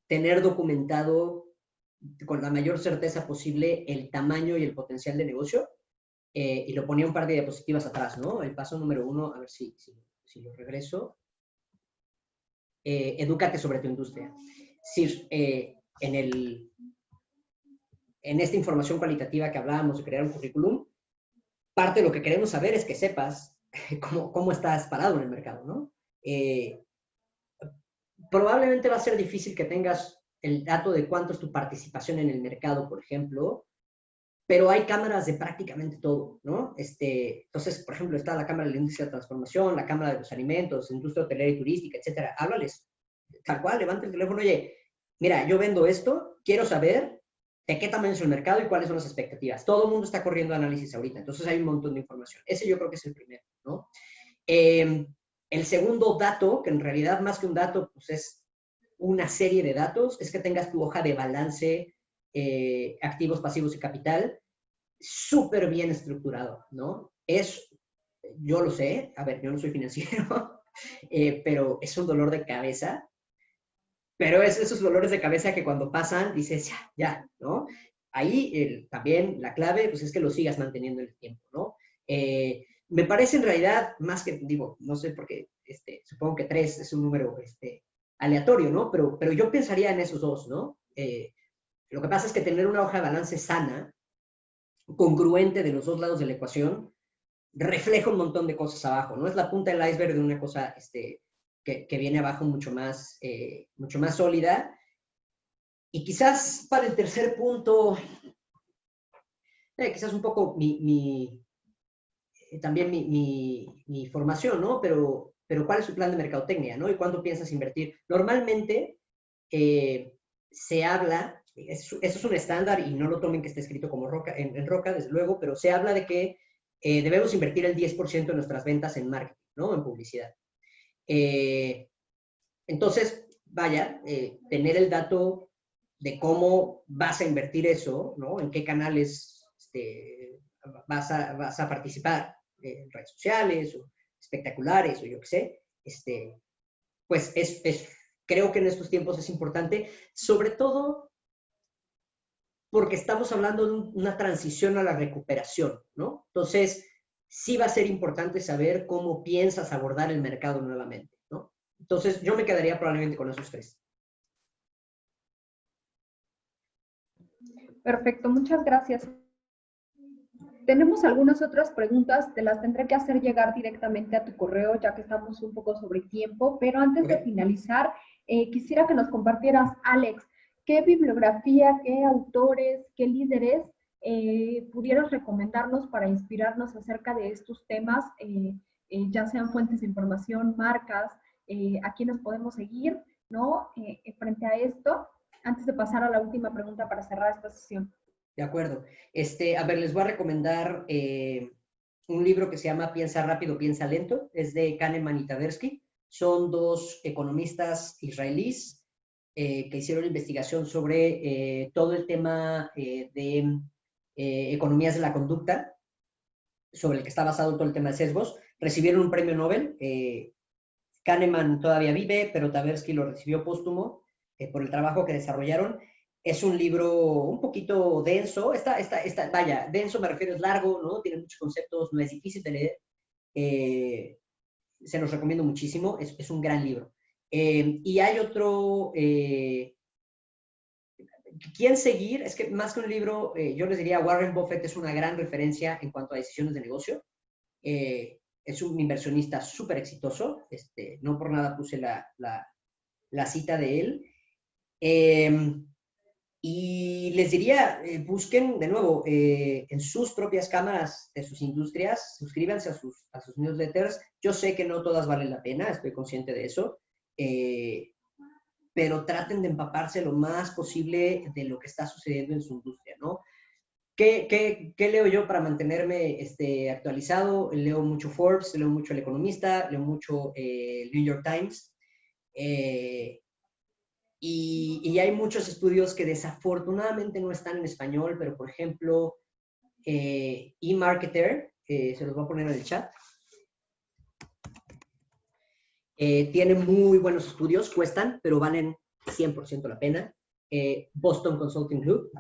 tener documentado con la mayor certeza posible el tamaño y el potencial de negocio. Y lo ponía un par de diapositivas atrás, ¿no? El paso número 1, a ver si lo regreso. Edúcate sobre tu industria. decir, en esta información cualitativa que hablábamos de crear un currículum, parte de lo que queremos saber es que sepas cómo estás parado en el mercado, ¿no? Probablemente va a ser difícil que tengas el dato de cuánto es tu participación en el mercado, por ejemplo, pero hay cámaras de prácticamente todo, ¿no? Entonces, por ejemplo, está la Cámara de la Industria de Transformación, la Cámara de los Alimentos, Industria Hotelera y Turística, etcétera. Háblales, tal cual, levanta el teléfono, oye, mira, yo vendo esto, quiero saber de qué tamaño es el mercado y cuáles son las expectativas. Todo el mundo está corriendo análisis ahorita, entonces hay un montón de información. Ese yo creo que es el primero, ¿no? El segundo dato, que en realidad más que un dato, pues es una serie de datos, es que tengas tu hoja de balance, activos, pasivos y capital, súper bien estructurado, ¿no? Yo lo sé, a ver, yo no soy financiero, pero es un dolor de cabeza, pero es esos dolores de cabeza que cuando pasan dices, ya, ¿no? Ahí también la clave, pues es que lo sigas manteniendo en el tiempo, ¿no? Me parece en realidad, más que, digo, no sé por qué, supongo que 3 es un número aleatorio, ¿no? Pero yo pensaría en esos dos, ¿no? Lo que pasa es que tener una hoja de balance sana, congruente de los dos lados de la ecuación, refleja un montón de cosas abajo, ¿no? Es la punta del iceberg de una cosa que viene abajo mucho más sólida. Y quizás para el tercer punto, quizás un poco también mi formación, ¿no? Pero ¿cuál es su plan de mercadotecnia, ¿no? ¿Y cuándo piensas invertir? Normalmente se habla, eso es un estándar y no lo tomen que esté escrito como en roca, desde luego, pero se habla de que debemos invertir el 10% de nuestras ventas en marketing, ¿no? En publicidad. Entonces, vaya, tener el dato de cómo vas a invertir eso, ¿no? En qué canales vas a participar, en redes sociales o espectaculares o yo qué sé, pues creo que en estos tiempos es importante, sobre todo porque estamos hablando de una transición a la recuperación, ¿no? Entonces, sí va a ser importante saber cómo piensas abordar el mercado nuevamente, ¿no? Entonces, yo me quedaría probablemente con esos 3. Perfecto, muchas gracias. Tenemos algunas otras preguntas, te las tendré que hacer llegar directamente a tu correo, ya que estamos un poco sobre tiempo, pero antes de finalizar, quisiera que nos compartieras, Alex, ¿qué bibliografía, qué autores, qué líderes pudieras recomendarnos para inspirarnos acerca de estos temas, ya sean fuentes de información, marcas, a quiénes podemos seguir, ¿no? Frente a esto, antes de pasar a la última pregunta para cerrar esta sesión. De acuerdo. A ver, les voy a recomendar un libro que se llama Piensa rápido, piensa lento. Es de Kahneman y Tversky. Son 2 economistas israelíes que hicieron investigación sobre todo el tema de economías de la conducta, sobre el que está basado todo el tema de sesgos. Recibieron un premio Nobel. Kahneman todavía vive, pero Tversky lo recibió póstumo por el trabajo que desarrollaron. Es un libro un poquito denso, vaya, denso me refiero, es largo, ¿no? Tiene muchos conceptos, no es difícil de leer. Se los recomiendo muchísimo, es un gran libro. Y hay otro, ¿quién seguir? Es que más que un libro, yo les diría Warren Buffett es una gran referencia en cuanto a decisiones de negocio. Es un inversionista súper exitoso, no por nada puse la cita de él. Y les diría, busquen de nuevo en sus propias cámaras de sus industrias, suscríbanse a sus newsletters. Yo sé que no todas valen la pena, estoy consciente de eso, pero traten de empaparse lo más posible de lo que está sucediendo en su industria, ¿no? ¿Qué leo yo para mantenerme actualizado? Leo mucho Forbes, leo mucho El Economista, leo mucho el New York Times. Y hay muchos estudios que desafortunadamente no están en español, pero por ejemplo, eMarketer, se los voy a poner en el chat, tiene muy buenos estudios, cuestan, pero valen 100% la pena. Boston Consulting Group,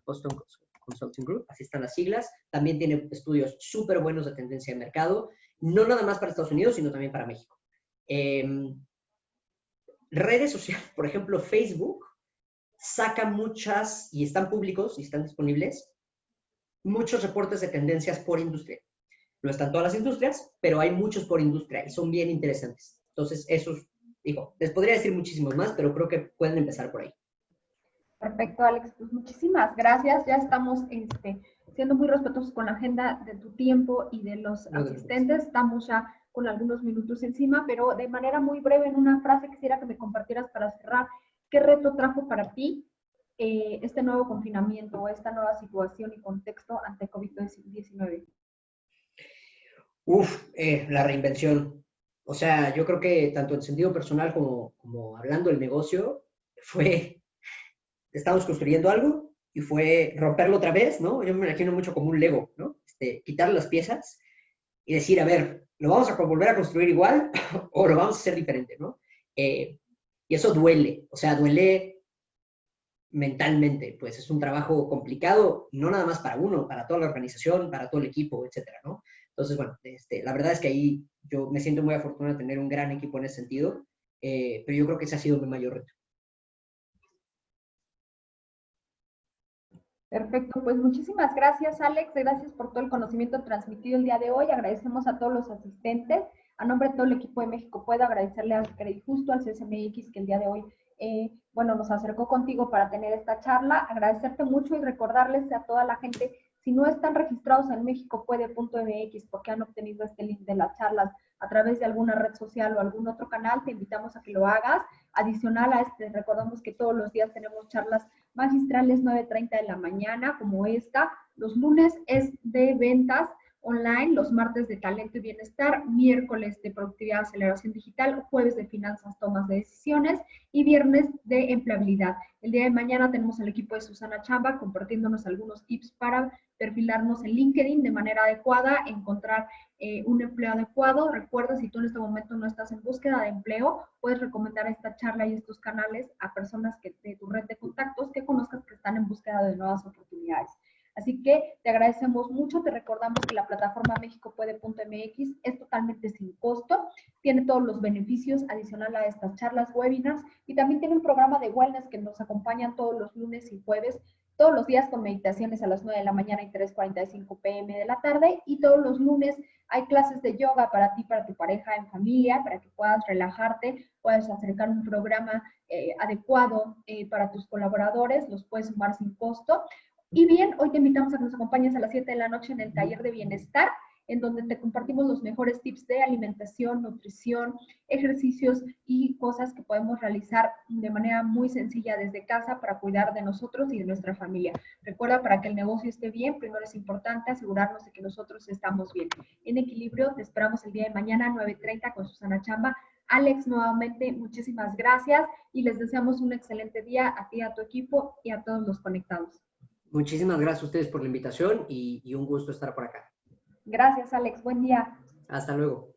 Boston Consulting Group, así están las siglas. También tiene estudios súper buenos de tendencia de mercado, no nada más para Estados Unidos, sino también para México. Redes sociales, por ejemplo, Facebook, saca muchas, y están públicos y están disponibles, muchos reportes de tendencias por industria. No están todas las industrias, pero hay muchos por industria y son bien interesantes. Entonces, esos, digo, les podría decir muchísimos más, pero creo que pueden empezar por ahí. Perfecto, Alex. Pues muchísimas gracias. Ya estamos siendo muy respetuosos con la agenda de tu tiempo y de los asistentes. Estamos ya con algunos minutos encima, pero de manera muy breve, en una frase, quisiera que me compartieras para cerrar, ¿qué reto trajo para ti este nuevo confinamiento o esta nueva situación y contexto ante COVID-19? La reinvención. O sea, yo creo que tanto en sentido personal como hablando del negocio, estamos construyendo algo y fue romperlo otra vez, ¿no? Yo me imagino mucho como un Lego, ¿no? Quitar las piezas y decir, a ver, ¿lo vamos a volver a construir igual o lo vamos a hacer diferente, ¿no? Y eso duele, o sea, duele mentalmente, pues es un trabajo complicado, no nada más para uno, para toda la organización, para todo el equipo, etcétera, ¿no? Entonces, bueno, la verdad es que ahí yo me siento muy afortunado de tener un gran equipo en ese sentido, pero yo creo que ese ha sido mi mayor reto. Perfecto, pues muchísimas gracias, Alex. Gracias por todo el conocimiento transmitido el día de hoy. Agradecemos a todos los asistentes. A nombre de todo el equipo de México Puede, agradecerle al Credit Justo, al CSMX, que el día de hoy, nos acercó contigo para tener esta charla. Agradecerte mucho y recordarles a toda la gente, si no están registrados en mexicopuede.mx porque han obtenido este link de las charlas a través de alguna red social o algún otro canal, te invitamos a que lo hagas. Adicional a recordamos que todos los días tenemos charlas magistrales 9:30 de la mañana, como esta. Los lunes es de ventas online, los martes de talento y bienestar, miércoles de productividad, aceleración digital, jueves de finanzas, tomas de decisiones y viernes de empleabilidad. El día de mañana tenemos al equipo de Susana Chamba compartiéndonos algunos tips para perfilarnos en LinkedIn de manera adecuada, encontrar un empleo adecuado. Recuerda, si tú en este momento no estás en búsqueda de empleo, puedes recomendar esta charla y estos canales a personas de tu red de contactos que conozcas que están en búsqueda de nuevas oportunidades. Así que te agradecemos mucho, te recordamos que la plataforma mexicopuede.mx es totalmente sin costo, tiene todos los beneficios adicional a estas charlas, webinars, y también tiene un programa de wellness que nos acompañan todos los lunes y jueves, todos los días con meditaciones a las 9 de la mañana y 3:45 p.m. de la tarde, y todos los lunes hay clases de yoga para ti, para tu pareja, en familia, para que puedas relajarte, puedas acercar un programa adecuado para tus colaboradores, los puedes sumar sin costo. Y bien, hoy te invitamos a que nos acompañes a las 7 de la noche en el taller de bienestar, en donde te compartimos los mejores tips de alimentación, nutrición, ejercicios y cosas que podemos realizar de manera muy sencilla desde casa para cuidar de nosotros y de nuestra familia. Recuerda, para que el negocio esté bien, primero es importante asegurarnos de que nosotros estamos bien. En equilibrio, te esperamos el día de mañana, 9:30, con Susana Chamba. Alex, nuevamente, muchísimas gracias y les deseamos un excelente día a ti, a tu equipo y a todos los conectados. Muchísimas gracias a ustedes por la invitación y un gusto estar por acá. Gracias, Alex. Buen día. Hasta luego.